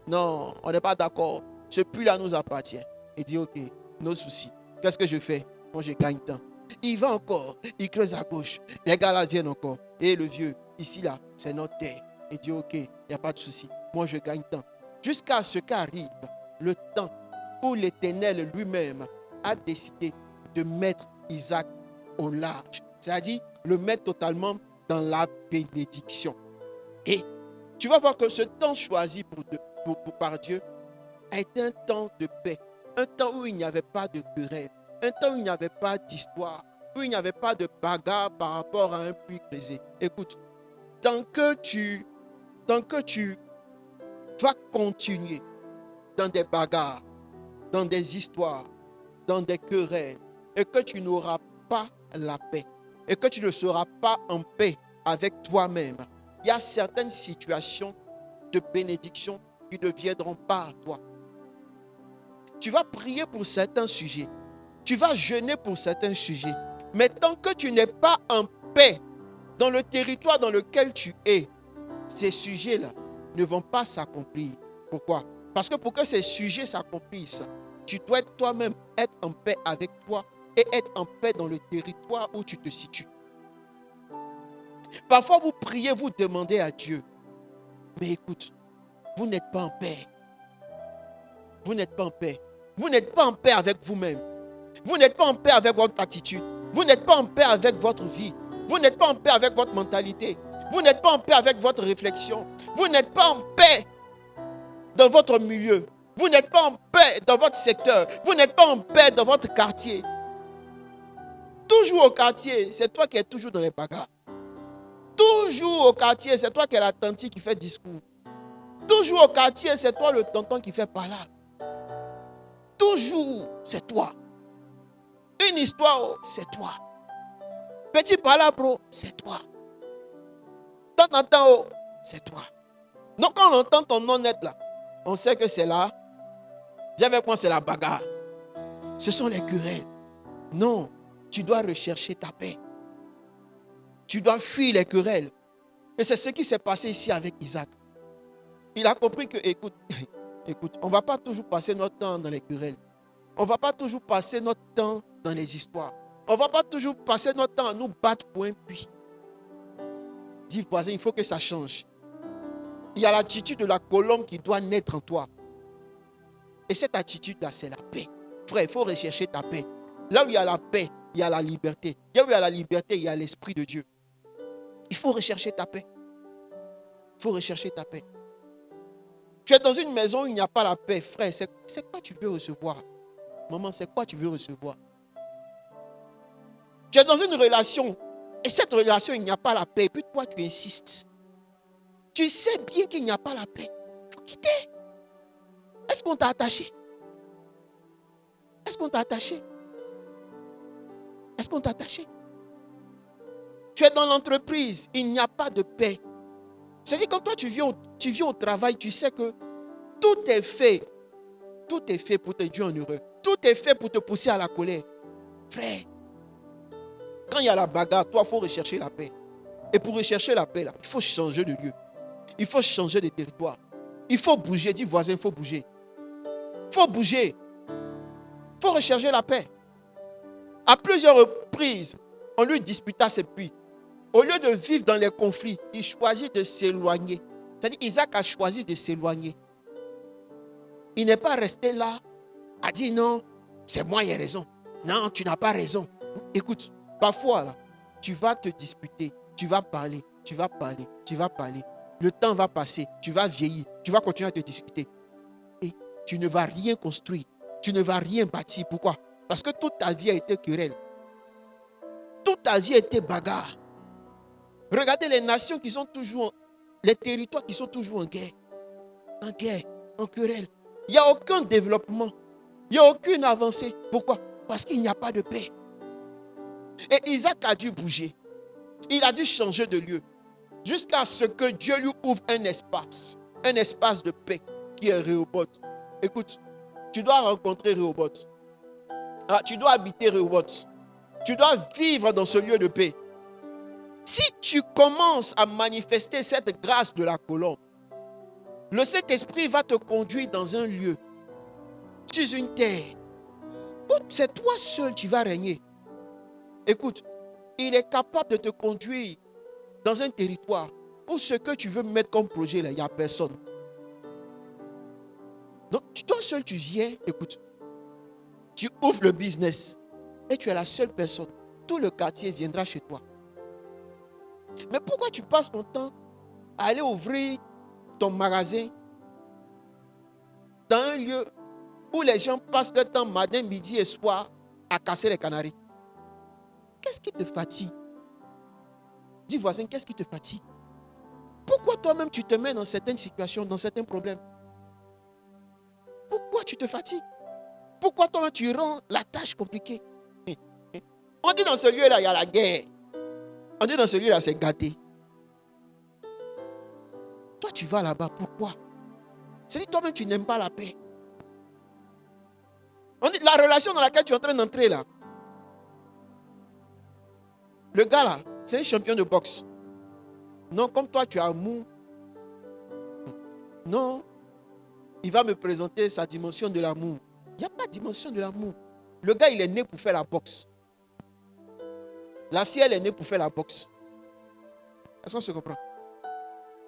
non, on n'est pas d'accord. Ce puits-là nous appartient. Il dit ok, nos soucis. Qu'est-ce que je fais? Moi, je gagne temps. Il va encore, il creuse à gauche. Les gars là viennent encore. Et le vieux, ici là, c'est notre terre. Il dit ok, il n'y a pas de souci. Moi, je gagne temps. Jusqu'à ce qu'arrive le temps où l'Éternel lui-même a décidé de mettre Isaac au large. C'est-à-dire le mettre totalement dans la bénédiction. Et tu vas voir que ce temps choisi par Dieu a été un temps de paix. Un temps où il n'y avait pas de querelle. Un temps où il n'y avait pas d'histoire. Où il n'y avait pas de bagarre par rapport à un puits creusé. Écoute, tant que tu vas continuer dans des bagarres, dans des histoires, dans des querelles, et que tu n'auras pas la paix, et que tu ne seras pas en paix avec toi-même, il y a certaines situations de bénédiction qui ne viendront pas à toi. Tu vas prier pour certains sujets, tu vas jeûner pour certains sujets, mais tant que tu n'es pas en paix dans le territoire dans lequel tu es, ces sujets-là ne vont pas s'accomplir. Pourquoi? Parce que pour que ces sujets s'accomplissent, tu dois toi-même être en paix avec toi et être en paix dans le territoire où tu te situes. Parfois, vous priez, vous demandez à Dieu, mais écoute, vous n'êtes pas en paix. Vous n'êtes pas en paix. Vous n'êtes pas en paix avec vous-même. Vous n'êtes pas en paix avec votre attitude. Vous n'êtes pas en paix avec votre vie. Vous n'êtes pas en paix avec votre mentalité. Vous n'êtes pas en paix avec votre réflexion. Vous n'êtes pas en paix dans votre milieu. Vous n'êtes pas en paix dans votre secteur. Vous n'êtes pas en paix dans votre quartier. Toujours au quartier, c'est toi qui es toujours dans les bagarres. Toujours au quartier, c'est toi qui es la tante qui fait discours. Toujours au quartier, c'est toi le tonton qui fait parler. Toujours, c'est toi. fais une histoire, oh, c'est toi. Petit palabro, c'est toi. Tant, oh, c'est toi. Donc quand on entend ton nom net là, on sait que c'est là. Dis avec moi, c'est la bagarre. Ce sont les querelles. Non, tu dois rechercher ta paix. Tu dois fuir les querelles. Et c'est ce qui s'est passé ici avec Isaac. Il a compris que, écoute, on ne va pas toujours passer notre temps dans les querelles. On ne va pas toujours passer notre temps dans les histoires. On ne va pas toujours passer notre temps à nous battre pour un puits. Dis voisin, il faut que ça change. Il y a l'attitude de la colombe qui doit naître en toi. Et cette attitude-là, c'est la paix. Frère, il faut rechercher ta paix. Là où il y a la paix, il y a la liberté. Là où il y a la liberté, il y a l'Esprit de Dieu. Il faut rechercher ta paix. Il faut rechercher ta paix. Tu es dans une maison où il n'y a pas la paix. Frère, c'est quoi tu veux recevoir? Maman, c'est quoi tu veux recevoir? Tu es dans une relation. Et cette relation, il n'y a pas la paix. Et puis toi, tu insistes. Tu sais bien qu'il n'y a pas la paix. Il faut quitter. Est-ce qu'on t'a attaché? Est-ce qu'on t'a attaché? Est-ce qu'on t'a attaché? Tu es dans l'entreprise, il n'y a pas de paix. C'est-à-dire quand toi tu viens au travail, tu sais que tout est fait pour te rendre heureux. Tout est fait pour te pousser à la colère. Frère, quand il y a la bagarre, toi, il faut rechercher la paix. Et pour rechercher la paix, là, il faut changer de lieu. Il faut changer de territoire. Il faut bouger. Dis voisin, il faut bouger. Il faut bouger. Il faut rechercher la paix. À plusieurs reprises, on lui disputa ses puits. Au lieu de vivre dans les conflits, il choisit de s'éloigner. C'est-à-dire Isaac a choisi de s'éloigner. Il n'est pas resté là à dire non, c'est moi qui ai raison. Non, tu n'as pas raison. Écoute, parfois, là, tu vas te disputer, tu vas parler. Le temps va passer, tu vas vieillir, tu vas continuer à te discuter. Et tu ne vas rien construire, tu ne vas rien bâtir. Pourquoi? Parce que toute ta vie a été querelle. Toute ta vie a été bagarre. Regardez les nations qui sont toujours, les territoires qui sont toujours en guerre, en querelle. Il n'y a aucun développement, il n'y a aucune avancée. Pourquoi? Parce qu'il n'y a pas de paix. Et Isaac a dû bouger. Il a dû changer de lieu. Jusqu'à ce que Dieu lui ouvre un espace de paix qui est Rehoboth. Écoute, tu dois rencontrer Rehoboth. Tu dois habiter Rehoboth. Tu dois vivre dans ce lieu de paix. Si tu commences à manifester cette grâce de la colombe, le Saint-Esprit va te conduire dans un lieu, sur une terre, où c'est toi seul qui vas régner. Écoute, il est capable de te conduire dans un territoire où ce que tu veux mettre comme projet, là, il n'y a personne. Donc, toi seul, tu viens, écoute, tu ouvres le business et tu es la seule personne. Tout le quartier viendra chez toi. Mais pourquoi tu passes ton temps à aller ouvrir ton magasin dans un lieu où les gens passent leur temps matin, midi et soir à casser les canaris? Qu'est-ce qui te fatigue? Dis voisin, qu'est-ce qui te fatigue? Pourquoi toi-même tu te mets dans certaines situations, dans certains problèmes? Pourquoi tu te fatigues? Pourquoi toi-même tu rends la tâche compliquée? On dit dans ce lieu-là, il y a la guerre. On dit dans ce lieu-là, c'est gâté. Toi, tu vas là-bas, pourquoi? C'est-à-dire toi-même, tu n'aimes pas la paix. On dit, la relation dans laquelle tu es en train d'entrer là, le gars là, c'est un champion de boxe. Non, comme toi, tu as mou. Non, il va me présenter sa dimension de l'amour. Il n'y a pas de dimension de l'amour. Le gars, il est né pour faire la boxe. La fille, elle est née pour faire la boxe. Est-ce qu'on se comprend?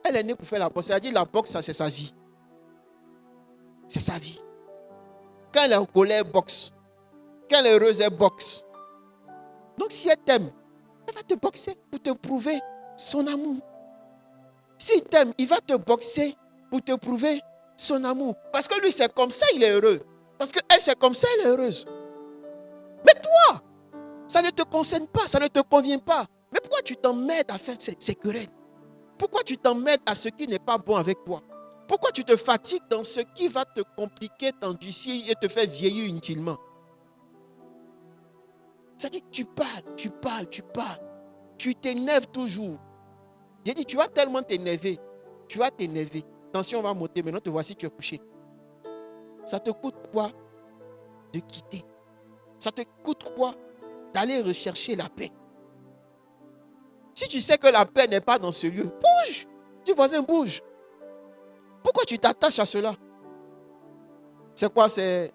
Elle est née pour faire la boxe. C'est-à-dire la boxe, ça, c'est sa vie. C'est sa vie. Quand elle est en colère, elle boxe. Quand elle est heureuse, elle boxe. Donc si elle t'aime, elle va te boxer pour te prouver son amour. S'il t'aime, il va te boxer pour te prouver son amour. Parce que lui, c'est comme ça, il est heureux. Parce qu'elle, c'est comme ça, elle est heureuse. Mais toi, ça ne te concerne pas, ça ne te convient pas. Mais pourquoi tu t'emmènes à faire ces querelles? Pourquoi tu t'emmènes à ce qui n'est pas bon avec toi? Pourquoi tu te fatigues dans ce qui va te compliquer, t'endurcir et te faire vieillir inutilement? Ça dit, tu parles. Tu t'énerves toujours. J'ai dit, tu vas tellement t'énerver. Tension va monter, maintenant te voici, tu es couché. Ça te coûte quoi de quitter? Ça te coûte quoi d'aller rechercher la paix? Si tu sais que la paix n'est pas dans ce lieu, bouge. Dis voisin, bouge. Pourquoi tu t'attaches à cela? C'est quoi? C'est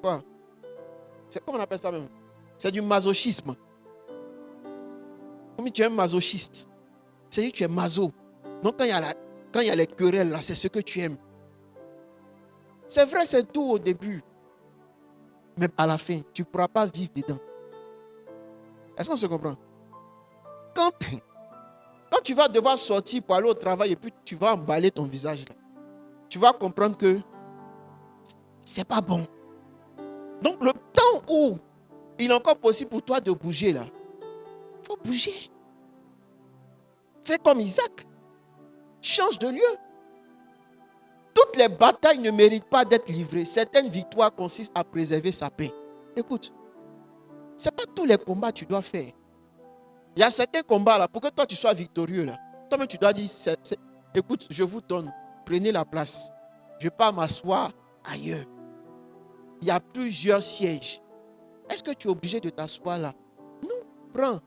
quoi? C'est comment on appelle ça même? C'est du masochisme. Comme tu es un masochiste. C'est-à-dire que tu es maso. Donc quand il y a les querelles là, c'est ce que tu aimes. C'est vrai, c'est tout au début. Mais à la fin, tu ne pourras pas vivre dedans. Est-ce qu'on se comprend? Quand tu vas devoir sortir pour aller au travail et puis tu vas emballer ton visage là, tu vas comprendre que c'est pas bon. Donc le temps où il est encore possible pour toi de bouger là, il faut bouger. Fais comme Isaac. Change de lieu. Toutes les batailles ne méritent pas d'être livrées. Certaines victoires consistent à préserver sa paix. Écoute, ce n'est pas tous les combats que tu dois faire. Il y a certains combats là, pour que toi tu sois victorieux là. Toi-même tu dois dire, écoute, je vous donne, prenez la place. Je ne vais pas m'asseoir ailleurs. Il y a plusieurs sièges. Est-ce que tu es obligé de t'asseoir là? Non, prends.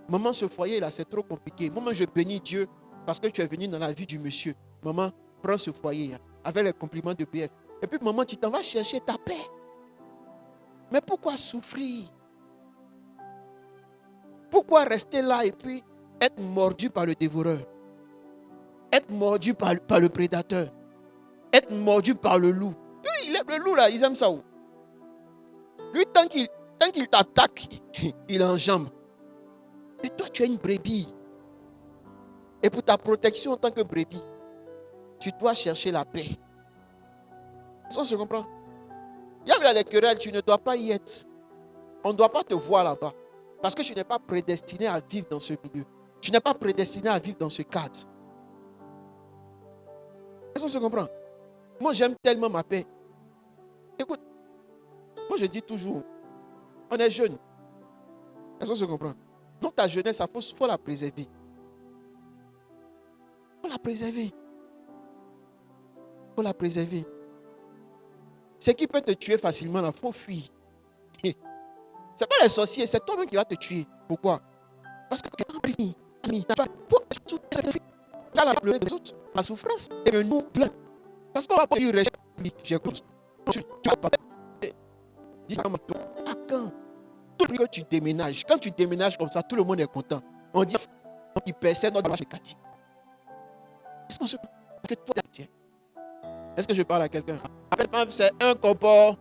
Maman, ce foyer là, c'est trop compliqué. Maman, je bénis Dieu parce que tu es venu dans la vie du monsieur. Maman, prends ce foyer là, avec les compliments de BF. Et puis maman, tu t'en vas chercher ta paix. Mais pourquoi souffrir? Pourquoi rester là et puis être mordu par le dévoreur? Être mordu par le prédateur? Être mordu par le loup? Lui, le loup là, ils aiment ça où? Lui, tant qu'il t'attaque, il enjambe. Mais toi, tu es une brebis. Et pour ta protection en tant que brebis, tu dois chercher la paix. Est-ce qu'on se comprend? Il y a les querelles, tu ne dois pas y être. On ne doit pas te voir là-bas. Parce que tu n'es pas prédestiné à vivre dans ce milieu. Tu n'es pas prédestiné à vivre dans ce cadre. Est-ce qu'on se comprend? Moi, j'aime tellement ma paix. Écoute, moi je dis toujours, on est jeune. Est-ce qu'on se comprend? Donc ta jeunesse, il faut la préserver. Il faut la préserver. Il faut la préserver. Ce qui peut te tuer facilement, il faut fuir. Ce n'est pas les sorciers, c'est toi-même qui vas te tuer. Pourquoi? Parce que tu n'as pas pris. Tu as la pleurer des autres. La souffrance est nous plein. Parce qu'on va pas y rester. J'écoute. Tu vas pas. Dis ça à quand? Tout que tu déménages. Quand tu déménages comme ça, tout le monde est content. On dit qu'il percède notre marche de Cathy. Est-ce qu'on se que toi, tiens? Est-ce que je parle à quelqu'un? C'est un comportement.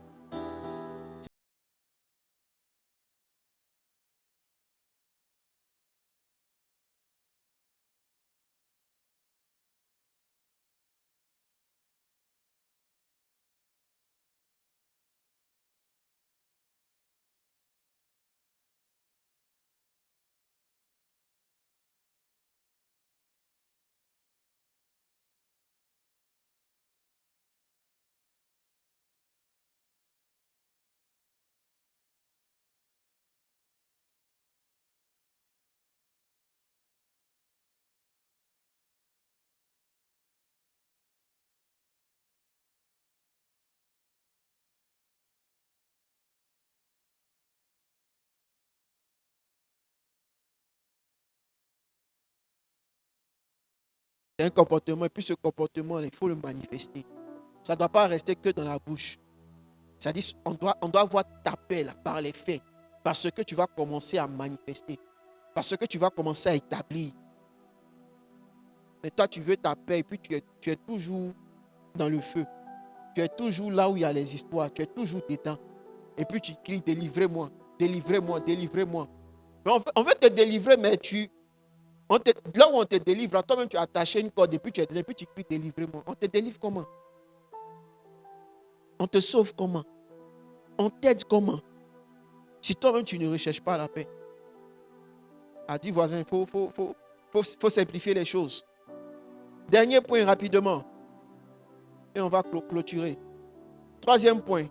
C'est un comportement, et puis ce comportement, il faut le manifester. Ça ne doit pas rester que dans la bouche. C'est-à-dire, on doit voir ta paix là, par les faits. Parce que tu vas commencer à manifester. Parce que tu vas commencer à établir. Mais toi, tu veux ta paix, et puis tu es toujours dans le feu. Tu es toujours là où il y a les histoires. Tu es toujours dedans. Et puis tu cries, délivrez-moi, délivrez-moi, délivrez-moi. Mais on veut te délivrer, mais là où on te délivre, toi-même tu as attaché une corde et puis tu cries délivrez-moi. On te délivre comment? On te sauve comment? On t'aide comment? Si toi-même tu ne recherches pas la paix. A dit voisin, il faut simplifier les choses. Dernier point rapidement. Et on va clôturer. Troisième point.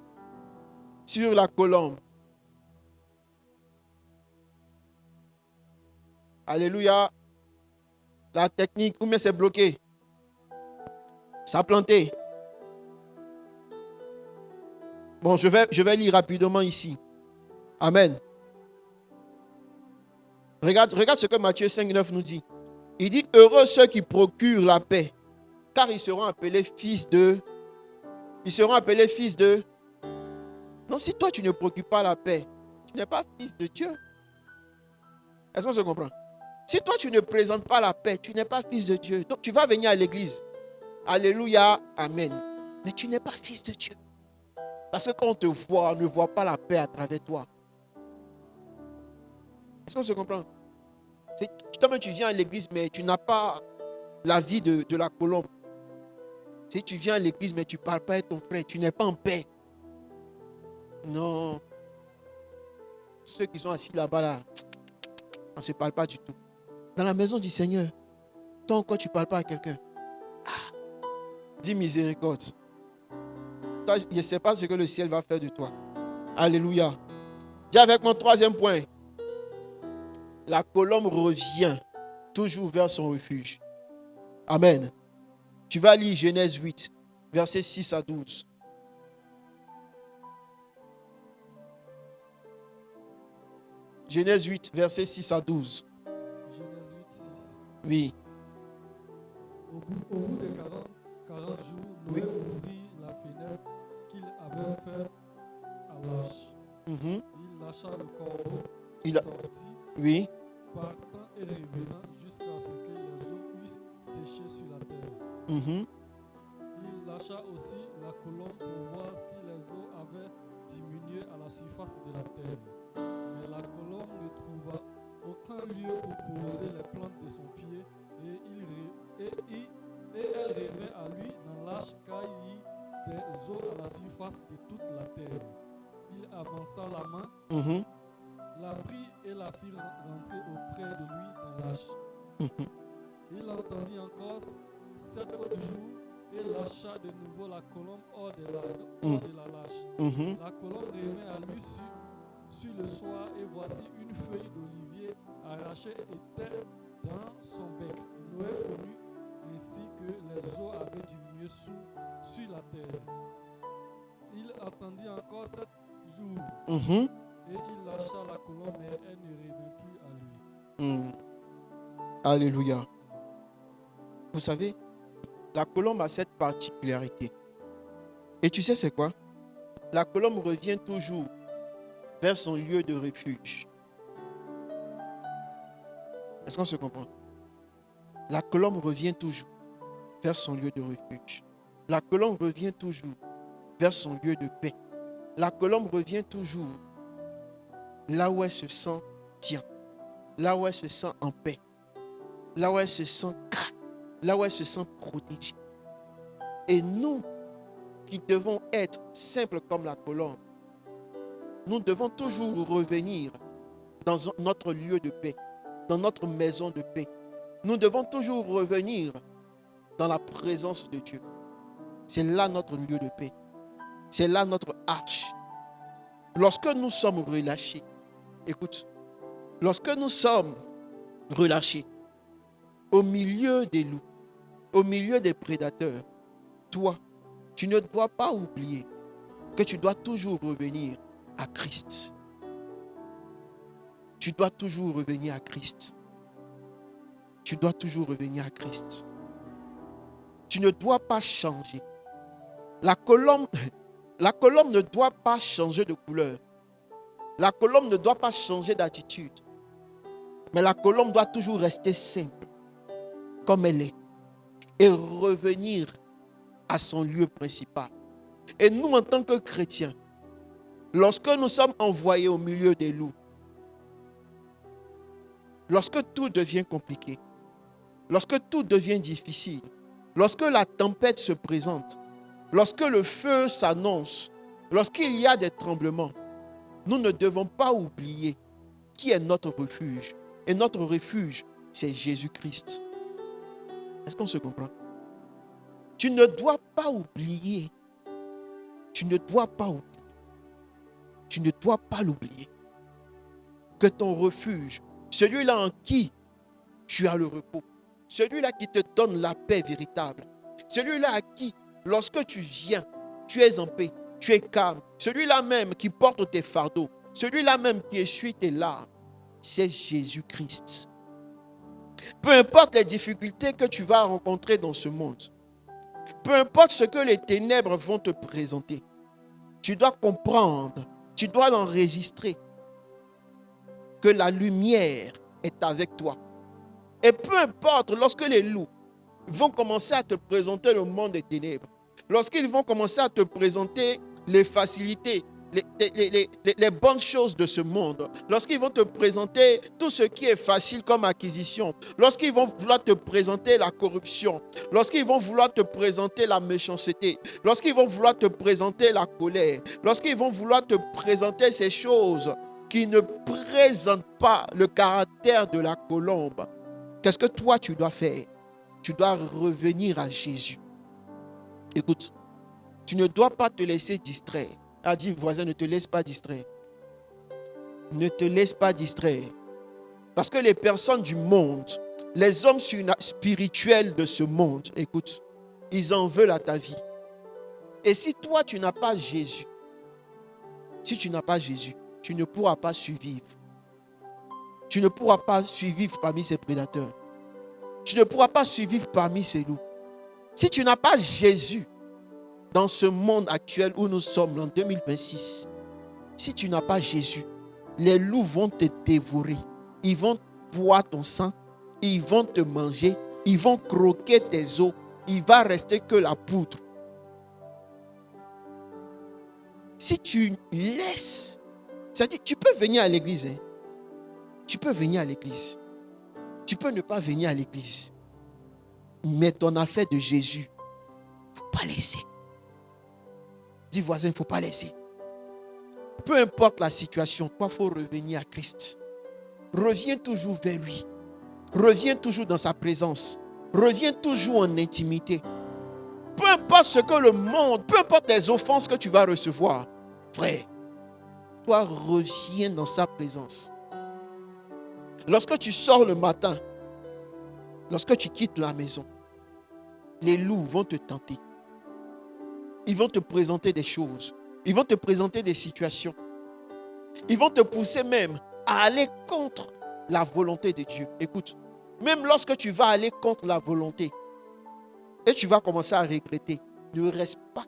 sur la colombe. Alléluia. La technique, ou bien c'est bloqué. Ça a planté. Bon, je vais lire rapidement ici. Amen. Regarde ce que Matthieu 5,9 nous dit. Il dit, heureux ceux qui procurent la paix, car ils seront appelés fils de... Ils seront appelés fils de... Non, si toi tu ne procures pas la paix, tu n'es pas fils de Dieu. Est-ce qu'on se comprend? Si toi tu ne présentes pas la paix, tu n'es pas fils de Dieu. Donc tu vas venir à l'église. Alléluia, amen. Mais tu n'es pas fils de Dieu. Parce que quand on te voit, on ne voit pas la paix à travers toi. Est-ce qu'on se comprend? Toi-même tu viens à l'église, mais tu n'as pas la vie de la colombe. Tu viens à l'église, mais tu ne parles pas avec ton frère. Tu n'es pas en paix. Non. Ceux qui sont assis là-bas, là, on ne se parle pas du tout. Dans la maison du Seigneur, toi encore, tu ne parles pas à quelqu'un. Dis miséricorde. Toi, je ne sais pas ce que le ciel va faire de toi. Alléluia. Dis avec mon troisième point. La colombe revient toujours vers son refuge. Amen. Tu vas lire Genèse 8, versets 6 à 12. Genèse 8, versets 6 à 12. Genèse 8, 6. Oui. Au bout de 40 jours, Noé ouvrit la fenêtre qu'il avait faite à l'âche. Mhm. Il lâcha le corbeau, Il sortit, Oui. partant et revenant jusqu'à ce que les eaux puissent sécher sur la terre. Mhm. Il lâcha aussi la colombe pour voir si les eaux avaient diminué à la surface de la terre. Mais la colombe ne trouva aucun lieu pour poser les plantes de son pied et elle revint à lui dans l'arche car il y eut des eaux à la surface de toute la terre. Il avança la main, Mhm. la prit et la fit rentrer auprès de lui dans l'arche. Mhm. Il entendit encore 7 autres jours et lâcha de nouveau la colombe hors de la lâche. Mhm. La colombe revint à lui sur le soir et voici une feuille d'olivier arrachée était dans son bec. Noé connut ainsi que les eaux avaient diminué sur la terre. Il attendit encore 7 jours Mhm. et il lâcha la colombe mais elle ne revint plus à lui. Mhm. Alléluia. Vous savez, la colombe a cette particularité. Et tu sais c'est quoi? La colombe revient toujours vers son lieu de refuge. Est-ce qu'on se comprend? La colombe revient toujours vers son lieu de refuge. La colombe revient toujours vers son lieu de paix. La colombe revient toujours là où elle se sent bien, là où elle se sent en paix, là où elle se sent calme, là où elle se sent protégée. Et nous qui devons être simples comme la colombe, nous devons toujours revenir dans notre lieu de paix, dans notre maison de paix. Nous devons toujours revenir dans la présence de Dieu. C'est là notre lieu de paix. C'est là notre arche. Lorsque nous sommes relâchés, écoute, lorsque nous sommes relâchés au milieu des loups, au milieu des prédateurs, toi, tu ne dois pas oublier que tu dois toujours revenir à Christ. Tu dois toujours revenir à Christ. Tu dois toujours revenir à Christ. Tu ne dois pas changer. La colombe ne doit pas changer de couleur. La colombe ne doit pas changer d'attitude. Mais la colombe doit toujours rester simple, comme elle est, et revenir à son lieu principal. Et nous, en tant que chrétiens, lorsque nous sommes envoyés au milieu des loups, lorsque tout devient compliqué, lorsque tout devient difficile, lorsque la tempête se présente, lorsque le feu s'annonce, lorsqu'il y a des tremblements, nous ne devons pas oublier qui est notre refuge. Et notre refuge, c'est Jésus-Christ. Est-ce qu'on se comprend? Tu ne dois pas oublier. Tu ne dois pas oublier tu ne dois pas l'oublier. Que ton refuge, celui-là en qui tu as le repos, celui-là qui te donne la paix véritable, celui-là à qui, lorsque tu viens, tu es en paix, tu es calme, celui-là même qui porte tes fardeaux, celui-là même qui essuie tes larmes, c'est Jésus-Christ. Peu importe les difficultés que tu vas rencontrer dans ce monde, peu importe ce que les ténèbres vont te présenter, tu dois comprendre, tu dois l'enregistrer, que la lumière est avec toi. Et peu importe, lorsque les loups vont commencer à te présenter le monde des ténèbres, lorsqu'ils vont commencer à te présenter les facilités, les bonnes choses de ce monde, lorsqu'ils vont te présenter tout ce qui est facile comme acquisition, lorsqu'ils vont vouloir te présenter la corruption, lorsqu'ils vont vouloir te présenter la méchanceté, lorsqu'ils vont vouloir te présenter la colère, lorsqu'ils vont vouloir te présenter ces choses qui ne présentent pas le caractère de la colombe, qu'est-ce que toi tu dois faire? Tu dois revenir à Jésus. Écoute, tu ne dois pas te laisser distraire. A dit, voisin, ne te laisse pas distraire. Ne te laisse pas distraire. Parce que les personnes du monde, les hommes spirituels de ce monde, écoute, ils en veulent à ta vie. Et si toi, tu n'as pas Jésus, si tu n'as pas Jésus, tu ne pourras pas survivre. Tu ne pourras pas survivre parmi ces prédateurs. Tu ne pourras pas survivre parmi ces loups. Si tu n'as pas Jésus dans ce monde actuel où nous sommes en 2026, si tu n'as pas Jésus, les loups vont te dévorer. Ils vont boire ton sang, ils vont te manger, ils vont croquer tes os. Il ne va rester que la poudre. Si tu laisses, c'est-à-dire tu peux venir à l'église. Tu peux venir à l'église. Tu peux ne pas venir à l'église. Mais ton affaire de Jésus, il ne faut pas laisser. Dis voisin, il ne faut pas laisser. Peu importe la situation, toi, il faut revenir à Christ. Reviens toujours vers lui. Reviens toujours dans sa présence. Reviens toujours en intimité. Peu importe ce que le monde, peu importe les offenses que tu vas recevoir, frère, toi, reviens dans sa présence. Lorsque tu sors le matin, lorsque tu quittes la maison, les loups vont te tenter. Ils vont te présenter des choses. Ils vont te présenter des situations. Ils vont te pousser même à aller contre la volonté de Dieu. Écoute, même lorsque tu vas aller contre la volonté et tu vas commencer à regretter, ne reste pas.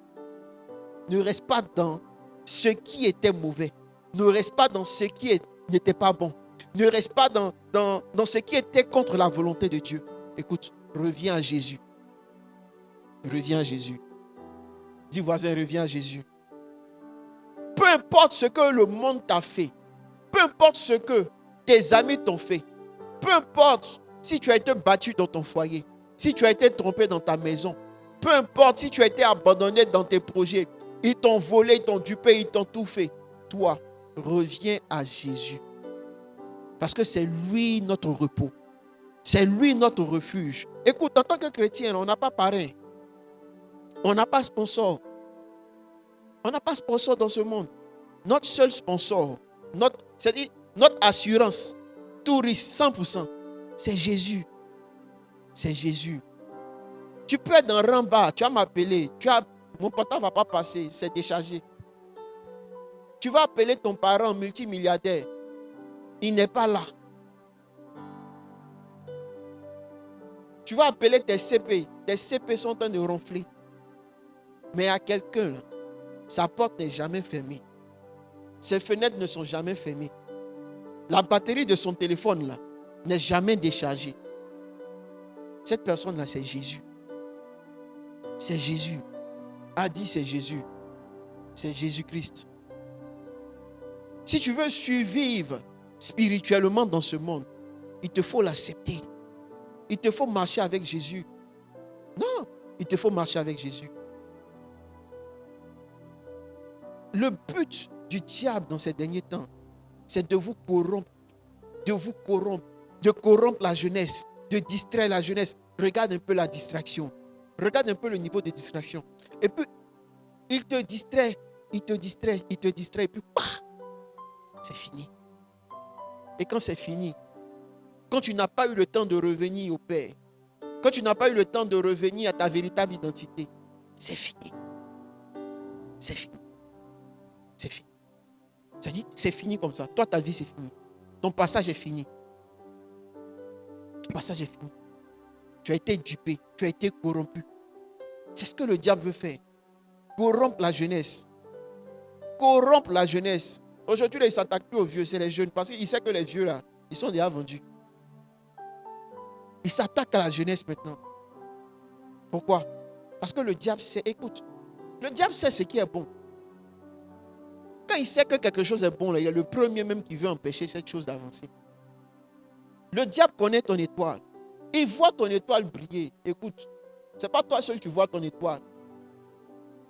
Ne reste pas dans ce qui était mauvais. Ne reste pas dans ce qui n'était pas bon. Ne reste pas dans ce qui était contre la volonté de Dieu. Écoute, reviens à Jésus. Reviens à Jésus. Dis voisin, reviens à Jésus. Peu importe ce que le monde t'a fait, peu importe ce que tes amis t'ont fait, peu importe si tu as été battu dans ton foyer, si tu as été trompé dans ta maison, peu importe si tu as été abandonné dans tes projets, ils t'ont volé, ils t'ont dupé, ils t'ont tout fait. Toi, reviens à Jésus. Parce que c'est lui notre repos. C'est lui notre refuge. Écoute, en tant que chrétien, on n'a pas parrain. On n'a pas sponsor. On n'a pas sponsor dans ce monde. Notre seul sponsor, c'est-à-dire notre assurance, tout risque, 100%, c'est Jésus. C'est Jésus. Tu peux être dans rang bas, tu vas m'appeler, mon portable ne va pas passer, c'est déchargé. Tu vas appeler ton parent multimilliardaire, il n'est pas là. Tu vas appeler tes CP sont en train de ronfler. Mais à quelqu'un, là, sa porte n'est jamais fermée. Ses fenêtres ne sont jamais fermées. La batterie de son téléphone là n'est jamais déchargée. Cette personne-là, c'est Jésus. C'est Jésus. A dit c'est Jésus. C'est Jésus-Christ. Si tu veux survivre spirituellement dans ce monde, il te faut l'accepter. Il te faut marcher avec Jésus. Non, il te faut marcher avec Jésus. Le but du diable dans ces derniers temps, c'est de vous corrompre, de corrompre la jeunesse, de distraire la jeunesse. Regarde un peu la distraction. Regarde un peu le niveau de distraction. Et puis, il te distrait, et puis, c'est fini. Et quand c'est fini, quand tu n'as pas eu le temps de revenir au Père, quand tu n'as pas eu le temps de revenir à ta véritable identité, c'est fini. C'est fini. C'est fini. Ça dit, c'est fini comme ça. Toi, ta vie, c'est fini. Ton passage est fini. Ton passage est fini. Tu as été dupé. Tu as été corrompu. C'est ce que le diable veut faire. Corrompre la jeunesse. Corrompre la jeunesse. Aujourd'hui, là, il ne s'attaque plus aux vieux, c'est les jeunes. Parce qu'il sait que les vieux, là, ils sont déjà vendus. Il s'attaque à la jeunesse maintenant. Pourquoi? Parce que le diable sait, écoute, le diable sait ce qui est bon. Quand il sait que quelque chose est bon, là, il est le premier même qui veut empêcher cette chose d'avancer. Le diable connaît ton étoile. Il voit ton étoile briller. Écoute, ce n'est pas toi seul qui vois ton étoile.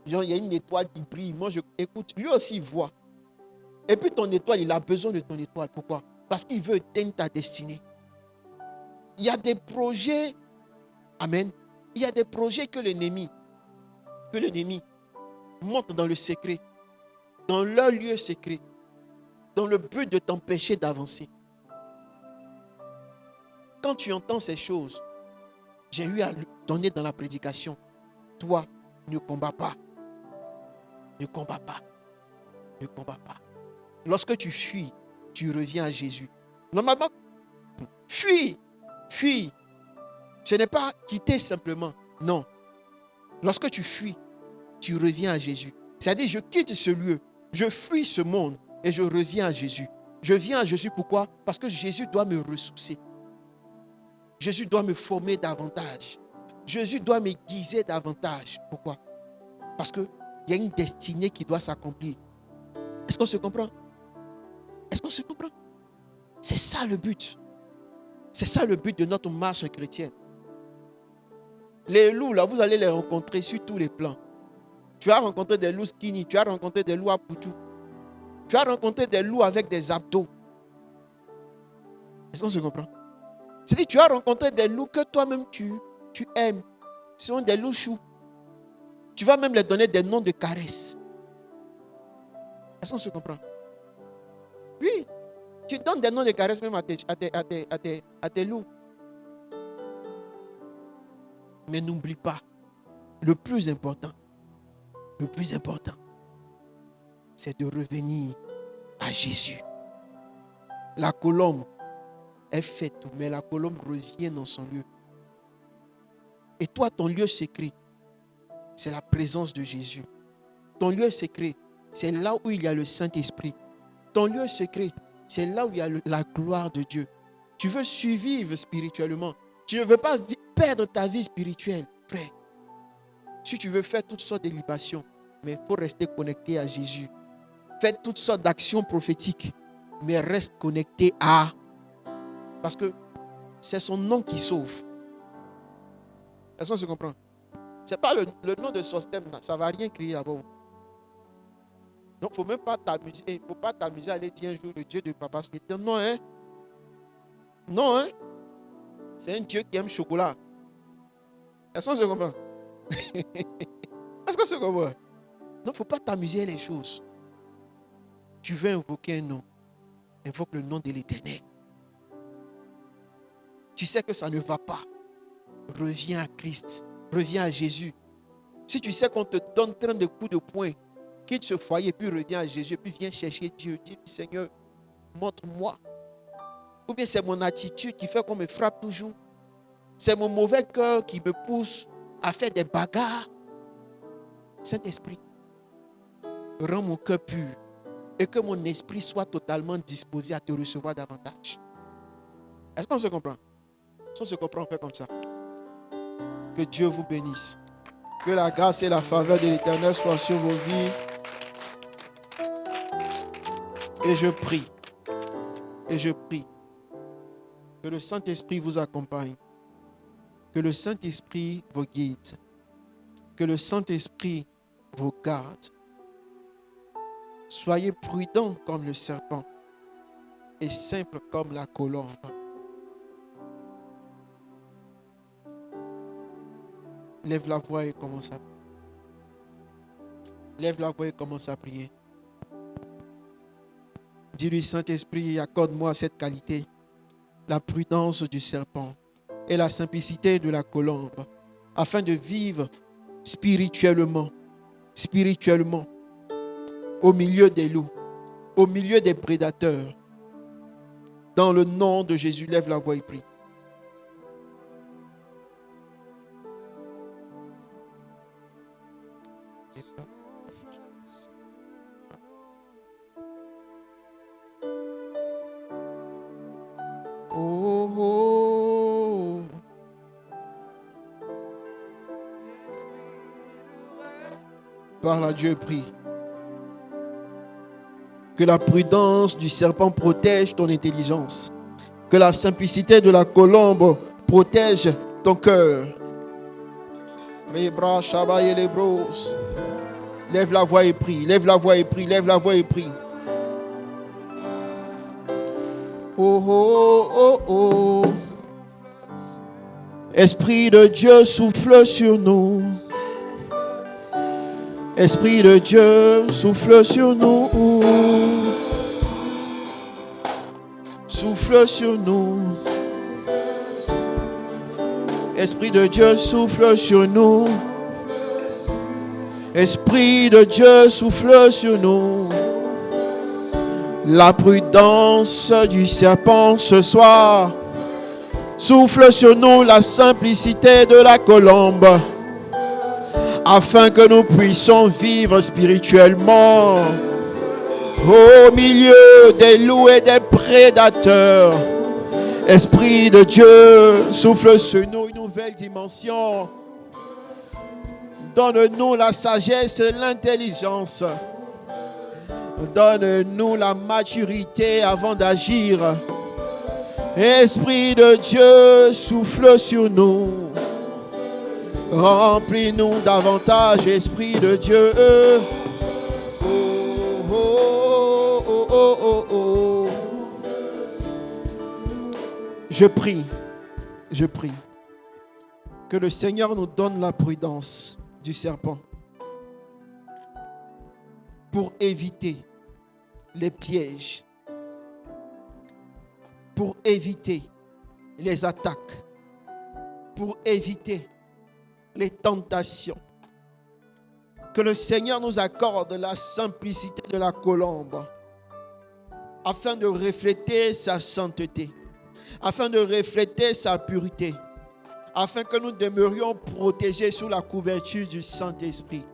Genre, il y a une étoile qui brille. Moi, écoute, lui aussi, il voit. Et puis ton étoile, il a besoin de ton étoile. Pourquoi? Parce qu'il veut atteindre ta destinée. Il y a des projets, amen. Il y a des projets que l'ennemi monte dans le secret, dans leur lieu secret, dans le but de t'empêcher d'avancer. Quand tu entends ces choses, j'ai eu à donner dans la prédication, toi, ne combats pas. Ne combats pas. Ne combats pas. Lorsque tu fuis, tu reviens à Jésus. Normalement, fuis. Ce n'est pas quitter simplement. Non. Lorsque tu fuis, tu reviens à Jésus. C'est-à-dire, je quitte ce lieu, je fuis ce monde et je reviens à Jésus. Je viens à Jésus, pourquoi? Parce que Jésus doit me ressourcer. Jésus doit me former davantage. Jésus doit m'aiguiser davantage. Pourquoi? Parce qu'il y a une destinée qui doit s'accomplir. Est-ce qu'on se comprend? Est-ce qu'on se comprend? C'est ça le but. C'est ça le but de notre marche chrétienne. Les loups, là, vous allez les rencontrer sur tous les plans. Tu as rencontré des loups skinny, tu as rencontré des loups à poutou. Tu as rencontré des loups avec des abdos. Est-ce qu'on se comprend? C'est-à-dire, tu as rencontré des loups que toi-même tu aimes. Ce sont des loups choux. Tu vas même les donner des noms de caresses. Est-ce qu'on se comprend? Oui, tu donnes des noms de caresses même à tes loups. Mais n'oublie pas, le plus important, c'est de revenir à Jésus. La colombe, elle fait tout, mais la colombe revient dans son lieu. Et toi, ton lieu secret, c'est la présence de Jésus. Ton lieu secret, c'est là où il y a le Saint-Esprit. Ton lieu secret, c'est là où il y a la gloire de Dieu. Tu veux survivre spirituellement. Tu ne veux pas perdre ta vie spirituelle, frère. Si tu veux faire toutes sortes de libations, mais il faut rester connecté à Jésus. Fais toutes sortes d'actions prophétiques, mais reste connecté à... Parce que c'est son nom qui sauve. Est-ce qu'on se comprend? Ce n'est pas le nom de Sostème, ça ne va rien créer là-bas. Donc, il ne faut même pas t'amuser. Il ne faut pas t'amuser à aller dire un jour le Dieu de Papa Spirituel. Non, hein? Non, hein? C'est un Dieu qui aime le chocolat. Est-ce qu'on se comprend? Est-ce qu'on se comprend? Non, il ne faut pas t'amuser à les choses. Tu veux invoquer un nom. Invoque le nom de l'Éternel. Tu sais que ça ne va pas. Reviens à Christ. Reviens à Jésus. Si tu sais qu'on te donne plein de coups de poing, quitte ce foyer, puis reviens à Jésus, puis viens chercher Dieu. Dis, Seigneur, montre-moi. Ou bien c'est mon attitude qui fait qu'on me frappe toujours. C'est mon mauvais cœur qui me pousse à faire des bagarres. Saint-Esprit, rends mon cœur pur et que mon esprit soit totalement disposé à te recevoir davantage. Est-ce qu'on se comprend? Si on se comprend, on fait comme ça. Que Dieu vous bénisse. Que la grâce et la faveur de l'Éternel soient sur vos vies. Et je prie que le Saint-Esprit vous accompagne, que le Saint-Esprit vous guide, que le Saint-Esprit vous garde. Soyez prudents comme le serpent et simples comme la colombe. Lève la voix et commence à prier. Lève la voix et commence à prier. Dis-lui, Saint-Esprit, accorde-moi cette qualité, la prudence du serpent et la simplicité de la colombe, afin de vivre spirituellement, au milieu des loups, au milieu des prédateurs. Dans le nom de Jésus, lève la voix et prie. Oh, oh. Parle à Dieu, prie. Que la prudence du serpent protège ton intelligence. Que la simplicité de la colombe protège ton cœur. Les bras, Shabbat et les bros. Lève la voix et prie. Lève la voix et prie. Lève la voix et prie. Oh, oh, oh, oh. Esprit de Dieu, souffle sur nous. Esprit de Dieu, souffle sur nous. Souffle sur nous. Esprit de Dieu, souffle sur nous. Esprit de Dieu, souffle sur nous. La prudence du serpent ce soir. Souffle sur nous la simplicité de la colombe, afin que nous puissions vivre spirituellement au milieu des loups et des prédateurs. Esprit de Dieu, souffle sur nous une nouvelle dimension. Donne-nous la sagesse et l'intelligence. Donne-nous la maturité avant d'agir. Esprit de Dieu, souffle sur nous. Remplis-nous davantage, Esprit de Dieu. Oh, oh, oh, oh, oh, oh. Je prie que le Seigneur nous donne la prudence du serpent pour éviter les pièges, pour éviter les attaques, pour éviter les tentations. Que le Seigneur nous accorde la simplicité de la colombe afin de refléter sa sainteté, afin de refléter sa pureté, afin que nous demeurions protégés sous la couverture du Saint-Esprit.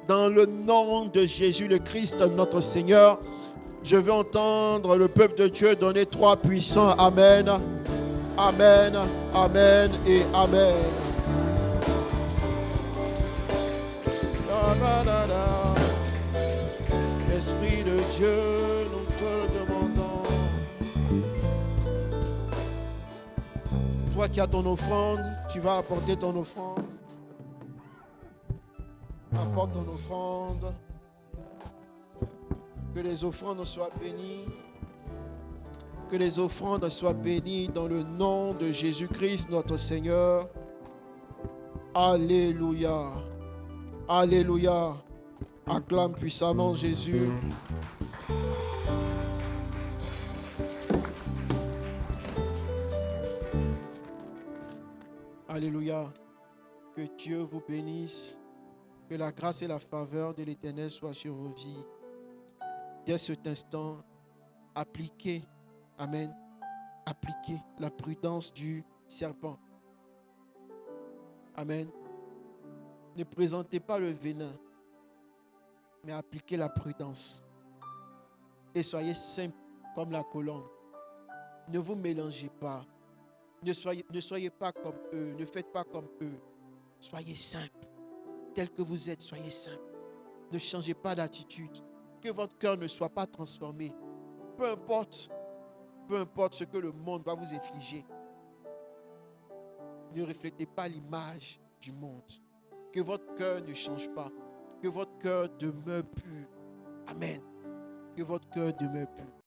Dans le nom de Jésus le Christ, notre Seigneur, je veux entendre le peuple de Dieu donner 3 puissants Amen, Amen, Amen et Amen. Da, da, da. Esprit de Dieu, nous te le demandons. Toi qui as ton offrande, tu vas apporter ton offrande. Apporte ton offrande. Que les offrandes soient bénies. Que les offrandes soient bénies dans le nom de Jésus-Christ, notre Seigneur. Alléluia. Alléluia. Acclame puissamment Jésus. Alléluia. Que Dieu vous bénisse. Que la grâce et la faveur de l'Éternel soient sur vos vies. Dès cet instant, appliquez, amen, appliquez la prudence du serpent. Amen. Ne présentez pas le venin, mais appliquez la prudence. Et soyez simples comme la colombe. Ne vous mélangez pas. Ne soyez pas comme eux. Ne faites pas comme eux. Soyez simples. Tel que vous êtes, soyez simples. Ne changez pas d'attitude. Que votre cœur ne soit pas transformé. Peu importe ce que le monde va vous infliger. Ne reflétez pas l'image du monde. Que votre cœur ne change pas. Que votre cœur demeure pur. Amen. Que votre cœur demeure pur.